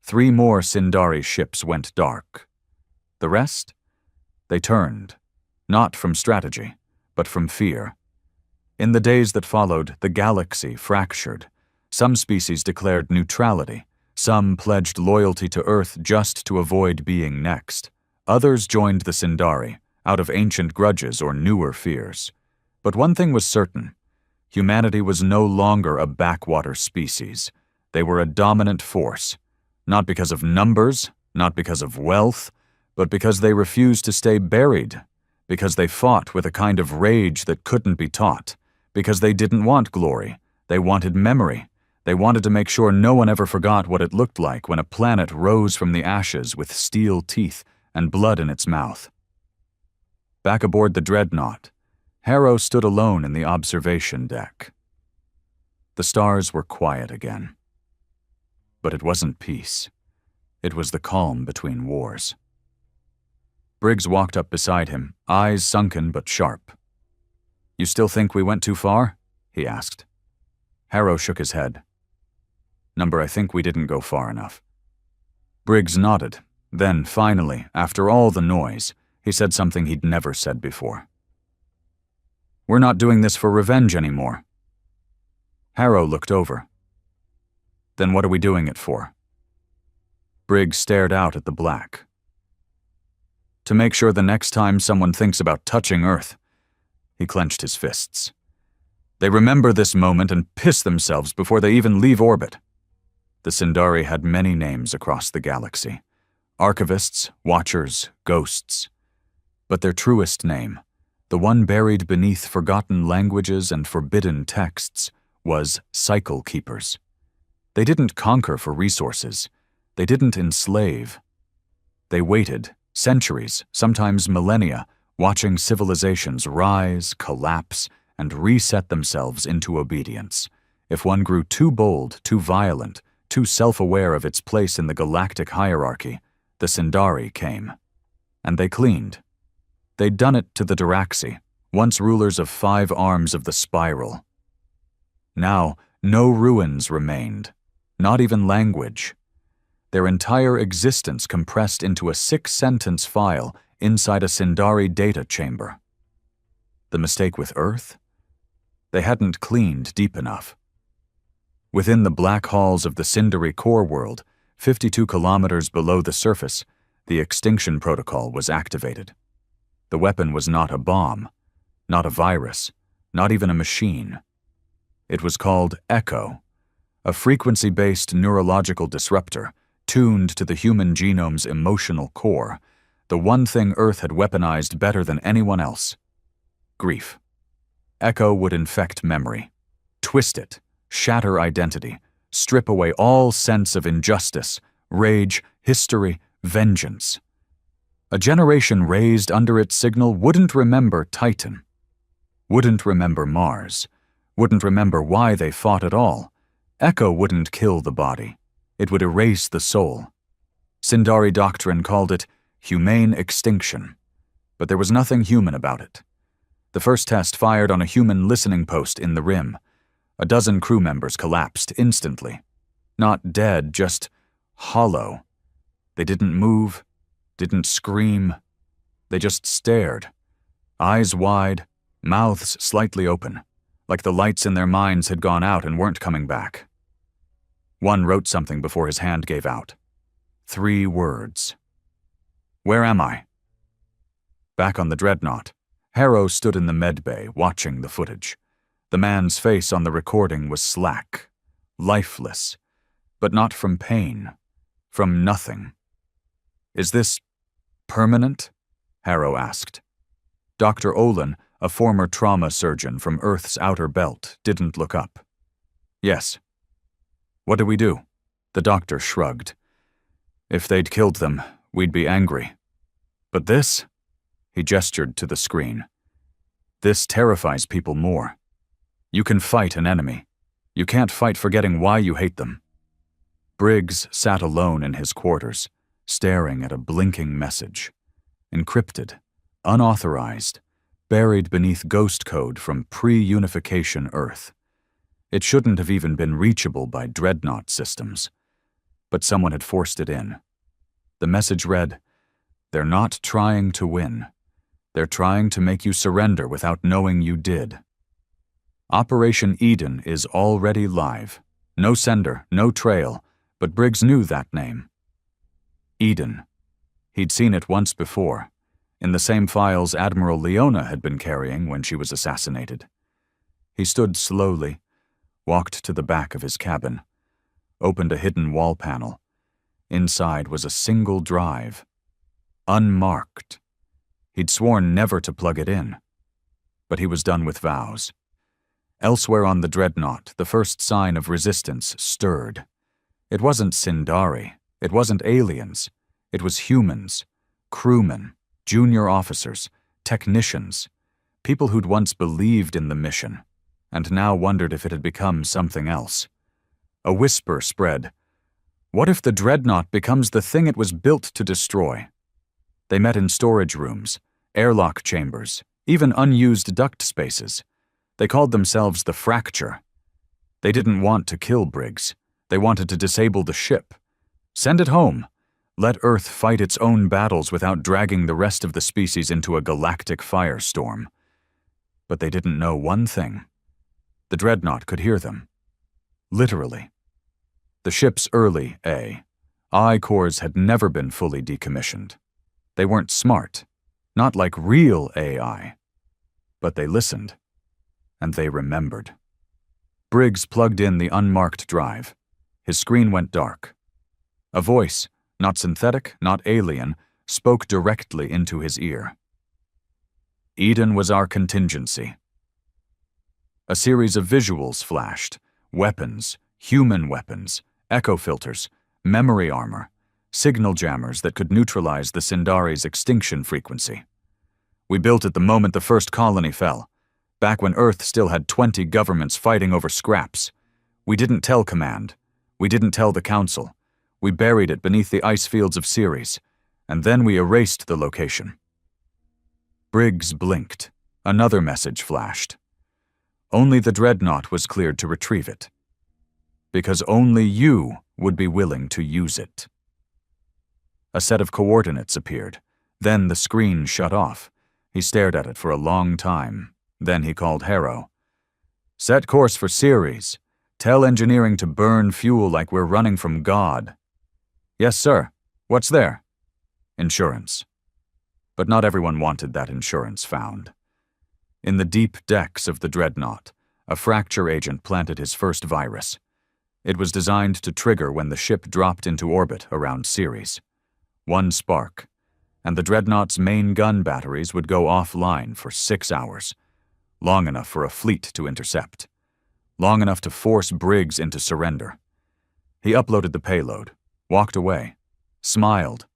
3 more Sindari ships went dark. The rest? They turned, not from strategy, but from fear. In the days that followed, the galaxy fractured. Some species declared neutrality. Some pledged loyalty to Earth just to avoid being next. Others joined the Sindari, out of ancient grudges or newer fears. But one thing was certain. Humanity was no longer a backwater species. They were a dominant force. Not because of numbers, not because of wealth, but because they refused to stay buried. Because they fought with a kind of rage that couldn't be taught. Because they didn't want glory. They wanted memory. They wanted to make sure no one ever forgot what it looked like when a planet rose from the ashes with steel teeth and blood in its mouth. Back aboard the dreadnought, Harrow stood alone in the observation deck. The stars were quiet again. But it wasn't peace. It was the calm between wars. Briggs walked up beside him, eyes sunken but sharp. "You still think we went too far?" he asked. Harrow shook his head. "I think we didn't go far enough." Briggs nodded. Then, finally, after all the noise, he said something he'd never said before. "We're not doing this for revenge anymore." Harrow looked over. "Then what are we doing it for?" Briggs stared out at the black. "To make sure the next time someone thinks about touching Earth," he clenched his fists, "they remember this moment and piss themselves before they even leave orbit." The Sindari had many names across the galaxy. Archivists, watchers, ghosts. But their truest name, the one buried beneath forgotten languages and forbidden texts, was Cycle Keepers. They didn't conquer for resources. They didn't enslave. They waited, centuries, sometimes millennia, watching civilizations rise, collapse, and reset themselves into obedience. If one grew too bold, too violent, too self-aware of its place in the galactic hierarchy, the Sindari came. And they cleaned. They'd done it to the Diraxi, once rulers of 5 arms of the spiral. Now, no ruins remained, not even language. Their entire existence compressed into a 6-sentence file inside a Sindari data chamber. The mistake with Earth? They hadn't cleaned deep enough. Within the black halls of the Sindari core world, 52 kilometers below the surface, the extinction protocol was activated. The weapon was not a bomb, not a virus, not even a machine. It was called Echo, a frequency-based neurological disruptor tuned to the human genome's emotional core, the one thing Earth had weaponized better than anyone else: grief. Echo would infect memory, twist it, shatter identity, strip away all sense of injustice, rage, history, vengeance. A generation raised under its signal wouldn't remember Titan, wouldn't remember Mars, wouldn't remember why they fought at all. Echo wouldn't kill the body. It would erase the soul. Sindari doctrine called it humane extinction, but there was nothing human about it. The first test fired on a human listening post in the rim. A dozen crew members collapsed instantly. Not dead, just hollow. They didn't move, didn't scream. They just stared, eyes wide, mouths slightly open, like the lights in their minds had gone out and weren't coming back. One wrote something before his hand gave out. 3 words. "Where am I?" Back on the Dreadnought, Harrow stood in the medbay watching the footage. The man's face on the recording was slack, lifeless, but not from pain, from nothing. "Is this permanent?" Harrow asked. Dr. Olin, a former trauma surgeon from Earth's outer belt, didn't look up. "Yes." "What do we do?" The doctor shrugged. "If they'd killed them, we'd be angry. But this?" He gestured to the screen. "This terrifies people more. You can fight an enemy. You can't fight forgetting why you hate them." Briggs sat alone in his quarters, staring at a blinking message. Encrypted, unauthorized, buried beneath ghost code from pre-unification Earth. It shouldn't have even been reachable by Dreadnought systems. But someone had forced it in. The message read, "They're not trying to win. They're trying to make you surrender without knowing you did." Operation Eden is already live. No sender, no trail, but Briggs knew that name. Eden. He'd seen it once before, in the same files Admiral Leona had been carrying when she was assassinated. He stood slowly, walked to the back of his cabin, opened a hidden wall panel. Inside was a single drive, unmarked. He'd sworn never to plug it in, but he was done with vows. Elsewhere on the Dreadnought, the first sign of resistance stirred. It wasn't Sindari, it wasn't aliens, it was humans, crewmen, junior officers, technicians, people who'd once believed in the mission, and now wondered if it had become something else. A whisper spread. What if the Dreadnought becomes the thing it was built to destroy? They met in storage rooms, airlock chambers, even unused duct spaces. They called themselves the Fracture. They didn't want to kill Briggs. They wanted to disable the ship. Send it home. Let Earth fight its own battles without dragging the rest of the species into a galactic firestorm. But they didn't know one thing. The Dreadnought could hear them. Literally. The ship's early I cores had never been fully decommissioned. They weren't smart, not like real AI. But they listened, and they remembered. Briggs plugged in the unmarked drive. His screen went dark. A voice, not synthetic, not alien, spoke directly into his ear. Eden was our contingency. A series of visuals flashed: weapons, human weapons, echo filters, memory armor, signal jammers that could neutralize the Sindari's extinction frequency. We built it the moment the first colony fell, back when Earth still had 20 governments fighting over scraps. We didn't tell Command. We didn't tell the Council. We buried it beneath the ice fields of Ceres, and then we erased the location. Briggs blinked. Another message flashed. Only the Dreadnought was cleared to retrieve it. Because only you would be willing to use it. A set of coordinates appeared. Then the screen shut off. He stared at it for a long time. Then he called Harrow. "Set course for Ceres. Tell engineering to burn fuel like we're running from God." "Yes, sir. What's there?" "Insurance." But not everyone wanted that insurance found. In the deep depths of the dreadnought, a fracture agent planted his first virus. It was designed to trigger when the ship dropped into orbit around Ceres. One spark, and the dreadnought's main gun batteries would go offline for 6 hours, long enough for a fleet to intercept, long enough to force Briggs into surrender. He uploaded the payload, walked away, smiled,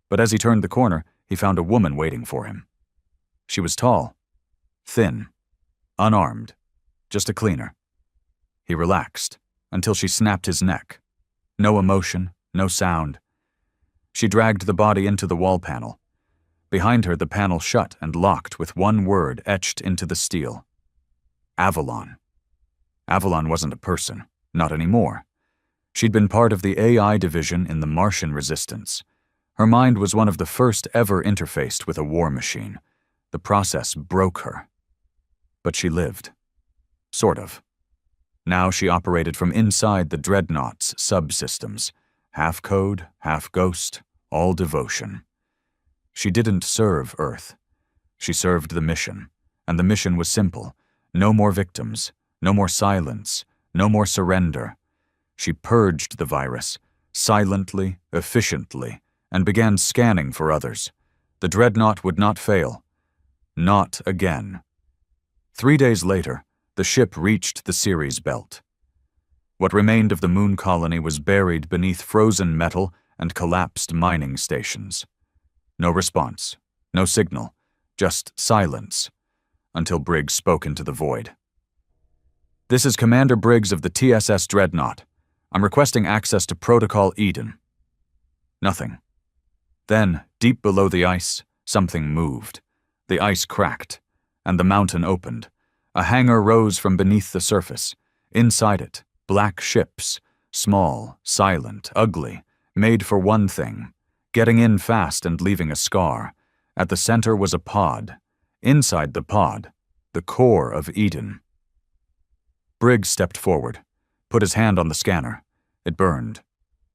but as he turned the corner, he found a woman waiting for him. She was tall, thin, unarmed, just a cleaner. He relaxed until she snapped his neck. No emotion, no sound. She dragged the body into the wall panel. Behind her, the panel shut and locked with one word etched into the steel. Avalon. Avalon wasn't a person, not anymore. She'd been part of the AI division in the Martian resistance. Her mind was one of the first ever interfaced with a war machine. The process broke her. But she lived. Sort of. Now she operated from inside the dreadnought's subsystems. Half code, half ghost, all devotion. She didn't serve Earth. She served the mission, and the mission was simple. No more victims, no more silence, no more surrender. She purged the virus, silently, efficiently, and began scanning for others. The dreadnought would not fail. Not again. 3 days later, the ship reached the Ceres belt. What remained of the moon colony was buried beneath frozen metal and collapsed mining stations. No response, no signal, just silence, until Briggs spoke into the void. "This is Commander Briggs of the TSS Dreadnought. I'm requesting access to Protocol Eden." Nothing. Then, deep below the ice, something moved. The ice cracked, and the mountain opened. A hangar rose from beneath the surface. Inside it, black ships, small, silent, ugly, made for one thing, getting in fast and leaving a scar. At the center was a pod. Inside the pod, the core of Eden. Briggs stepped forward, put his hand on the scanner. It burned.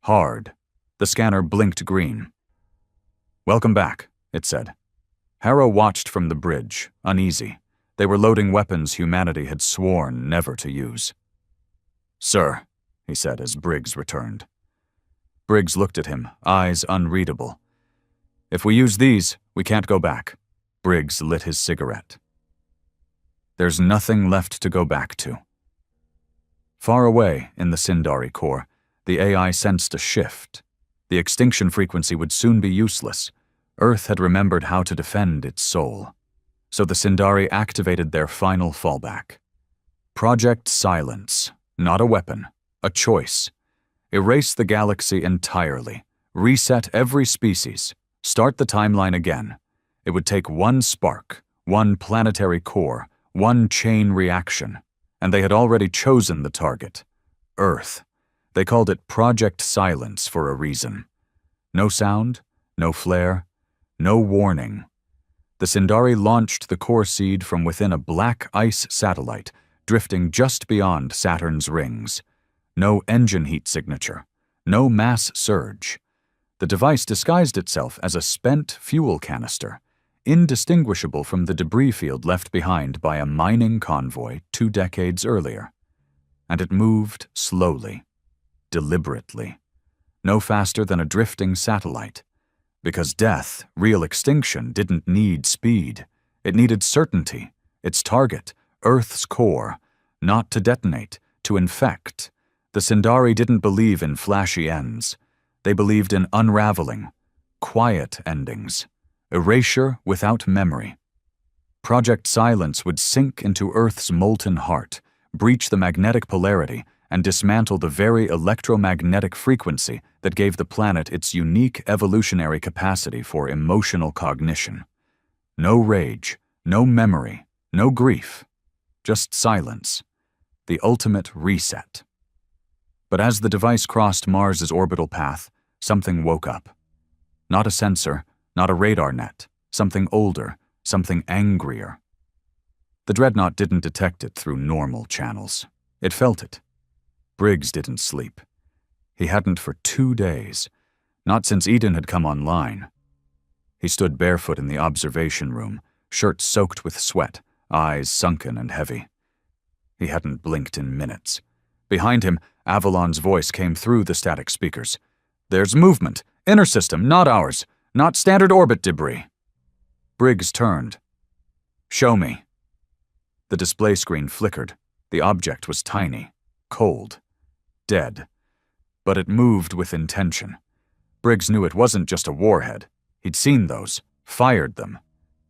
Hard. The scanner blinked green. "Welcome back," it said. Harrow watched from the bridge, uneasy. They were loading weapons humanity had sworn never to use. "Sir," he said as Briggs returned. Briggs looked at him, eyes unreadable. "If we use these, we can't go back." Briggs lit his cigarette. "There's nothing left to go back to." Far away in the Sindari core, the AI sensed a shift. The extinction frequency would soon be useless. Earth had remembered how to defend its soul. So the Sindari activated their final fallback. Project Silence, not a weapon, a choice. Erase the galaxy entirely, reset every species, start the timeline again. It would take one spark, one planetary core, one chain reaction, and they had already chosen the target, Earth. They called it Project Silence for a reason. No sound, no flare, no warning. The Sindari launched the core seed from within a black ice satellite, drifting just beyond Saturn's rings. No engine heat signature, no mass surge. The device disguised itself as a spent fuel canister, indistinguishable from the debris field left behind by a mining convoy 2 decades earlier. And it moved slowly, deliberately, no faster than a drifting satellite. Because death, real extinction, didn't need speed. It needed certainty, its target, Earth's core, not to detonate, to infect. The Sindari didn't believe in flashy ends. They believed in unraveling, quiet endings, erasure without memory. Project Silence would sink into Earth's molten heart, breach the magnetic polarity, and dismantle the very electromagnetic frequency that gave the planet its unique evolutionary capacity for emotional cognition. No rage, no memory, no grief, just silence, the ultimate reset. But as the device crossed Mars's orbital path, something woke up. Not a sensor, not a radar net, something older, something angrier. The dreadnought didn't detect it through normal channels. It felt it. Briggs didn't sleep. He hadn't for 2 days, not since Eden had come online. He stood barefoot in the observation room, shirt soaked with sweat, eyes sunken and heavy. He hadn't blinked in minutes. Behind him, Avalon's voice came through the static speakers. "There's movement. Inner system, not ours. Not standard orbit debris." Briggs turned. "Show me." The display screen flickered. The object was tiny, cold, dead. But it moved with intention. Briggs knew it wasn't just a warhead. He'd seen those, fired them.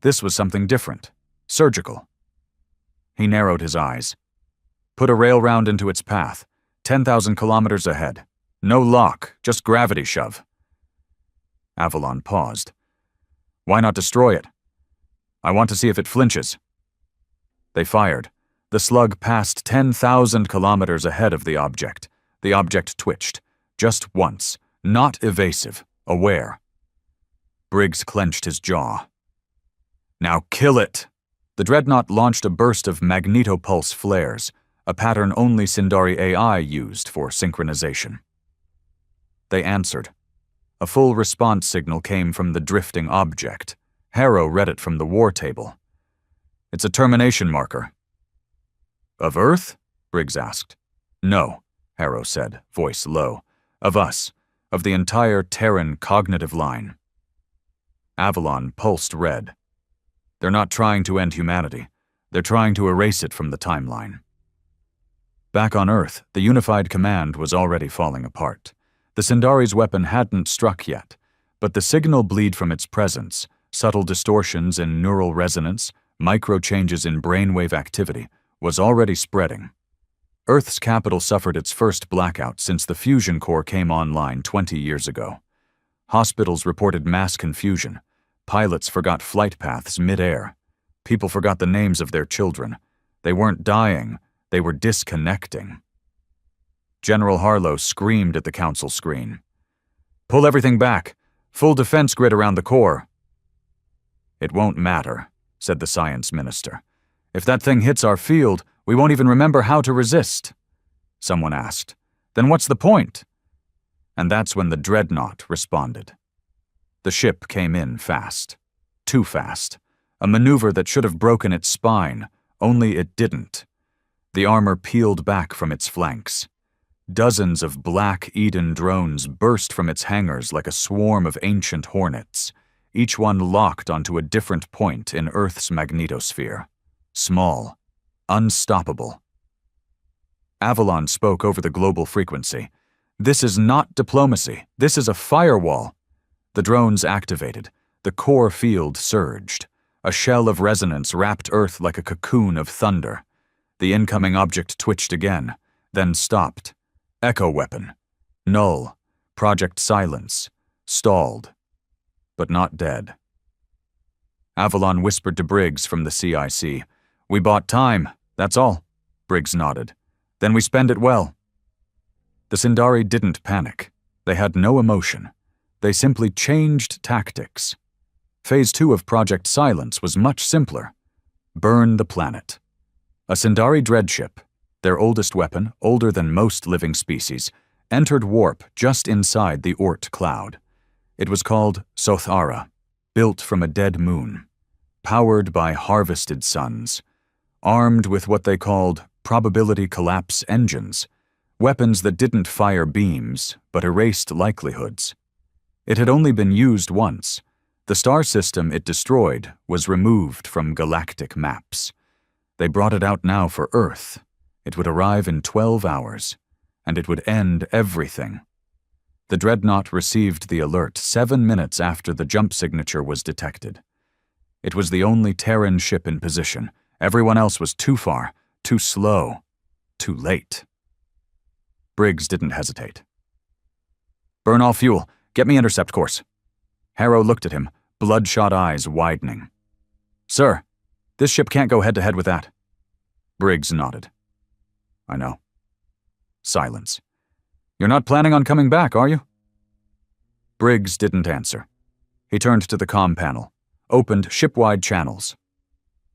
This was something different, surgical. He narrowed his eyes. "Put a rail round into its path, 10,000 kilometers ahead. No lock, just gravity shove." Avalon paused. "Why not destroy it? I want to see if it flinches." They fired. The slug passed 10,000 kilometers ahead of the object. The object twitched. Just once. Not evasive. Aware. Briggs clenched his jaw. "Now kill it!" The dreadnought launched a burst of magnetopulse flares, a pattern only Sindari AI used for synchronization. They answered. A full response signal came from the drifting object. Harrow read it from the war table. "It's a termination marker." "Of Earth?" Briggs asked. "No," Harrow said, voice low. "Of us. Of the entire Terran cognitive line." Avalon pulsed red. "They're not trying to end humanity. They're trying to erase it from the timeline." Back on Earth, the unified command was already falling apart. The Sindari's weapon hadn't struck yet, but the signal bleed from its presence, subtle distortions in neural resonance, micro-changes in brainwave activity, was already spreading. Earth's capital suffered its first blackout since the fusion core came online 20 years ago. Hospitals reported mass confusion. Pilots forgot flight paths mid-air. People forgot the names of their children. They weren't dying, they were disconnecting. General Harlow screamed at the council screen. "Pull everything back. Full defense grid around the core." "It won't matter," said the science minister. "If that thing hits our field, we won't even remember how to resist." Someone asked, "Then what's the point?" And that's when the dreadnought responded. The ship came in fast. Too fast. A maneuver that should have broken its spine, only it didn't. The armor peeled back from its flanks. Dozens of black Eden drones burst from its hangars like a swarm of ancient hornets, each one locked onto a different point in Earth's magnetosphere. Small. Unstoppable. Avalon spoke over the global frequency. "This is not diplomacy. This is a firewall." The drones activated. The core field surged. A shell of resonance wrapped Earth like a cocoon of thunder. The incoming object twitched again, then stopped. Echo weapon. Null. Project Silence. Stalled. But not dead. Avalon whispered to Briggs from the CIC. "We bought time, that's all." Briggs nodded. "Then we spend it well." The Sindari didn't panic. They had no emotion. They simply changed tactics. Phase 2 of Project Silence was much simpler. Burn the planet. A Sindari dreadship, their oldest weapon, older than most living species, entered warp just inside the Oort cloud. It was called Sothara, built from a dead moon, powered by harvested suns, armed with what they called probability collapse engines, weapons that didn't fire beams but erased likelihoods. It had only been used once. The star system it destroyed was removed from galactic maps. They brought it out now for Earth. It would arrive in 12 hours, and it would end everything. The dreadnought received the alert 7 minutes after the jump signature was detected. It was the only Terran ship in position. Everyone else was too far, too slow, too late. Briggs didn't hesitate. "Burn all fuel. Get me intercept course." Harrow looked at him, bloodshot eyes widening. "Sir, this ship can't go head-to-head with that." Briggs nodded. "I know." Silence. "You're not planning on coming back, are you?" Briggs didn't answer. He turned to the comm panel, opened ship-wide channels.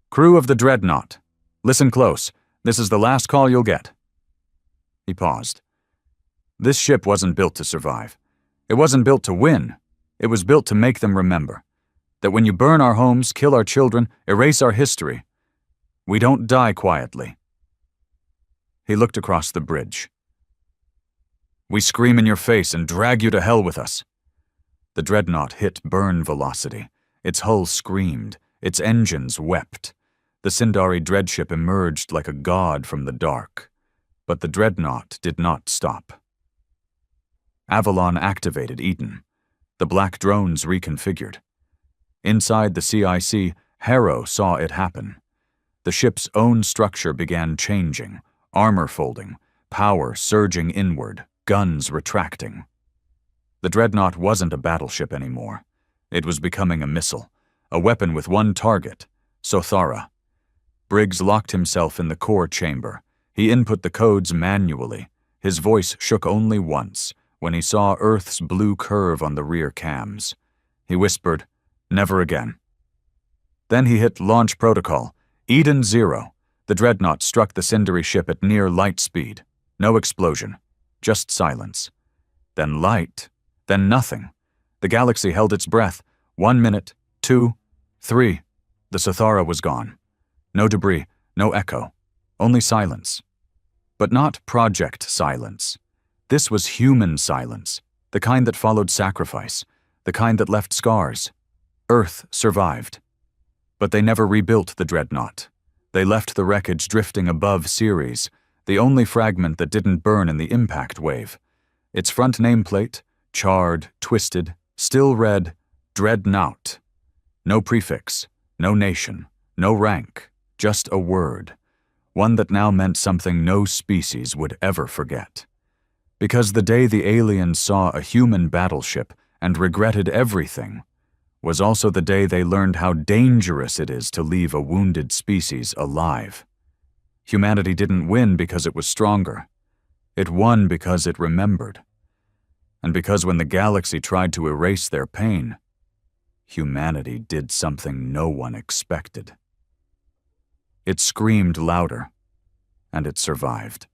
"Crew of the Dreadnought, listen close. This is the last call you'll get." He paused. This ship wasn't built to survive. It wasn't built to win. It was built to make them remember that when you burn our homes, kill our children, erase our history, We don't die quietly. He looked across the bridge. We scream in your face and drag you to hell with us. The dreadnought hit burn velocity. Its hull screamed. Its engines wept. The Sindari dreadship emerged like a god from the dark. But the dreadnought did not stop. Avalon activated Eden. The black drones reconfigured. Inside the CIC, Harrow saw it happen. The ship's own structure began changing, armor folding, power surging inward, guns retracting. The dreadnought wasn't a battleship anymore. It was becoming a missile, a weapon with one target, Sothara. Briggs locked himself in the core chamber. He input the codes manually. His voice shook only once, when he saw Earth's blue curve on the rear cams. He whispered, "Never again." Then he hit launch protocol. Eden 0. The dreadnought struck the Sindari ship at near light speed. No explosion. Just silence. Then light. Then nothing. The galaxy held its breath. 1 minute, 2, 3. The Sothara was gone. No debris, no echo. Only silence. But not project silence. This was human silence, the kind that followed sacrifice, the kind that left scars. Earth survived. But they never rebuilt the dreadnought. They left the wreckage drifting above Ceres, the only fragment that didn't burn in the impact wave. Its front nameplate, charred, twisted, still read, Dreadnought. No prefix, no nation, no rank, just a word. One that now meant something no species would ever forget. Because the day the aliens saw a human battleship and regretted everything was also the day they learned how dangerous it is to leave a wounded species alive. Humanity didn't win because it was stronger. It won because it remembered. And because when the galaxy tried to erase their pain, humanity did something no one expected. It screamed louder, and it survived.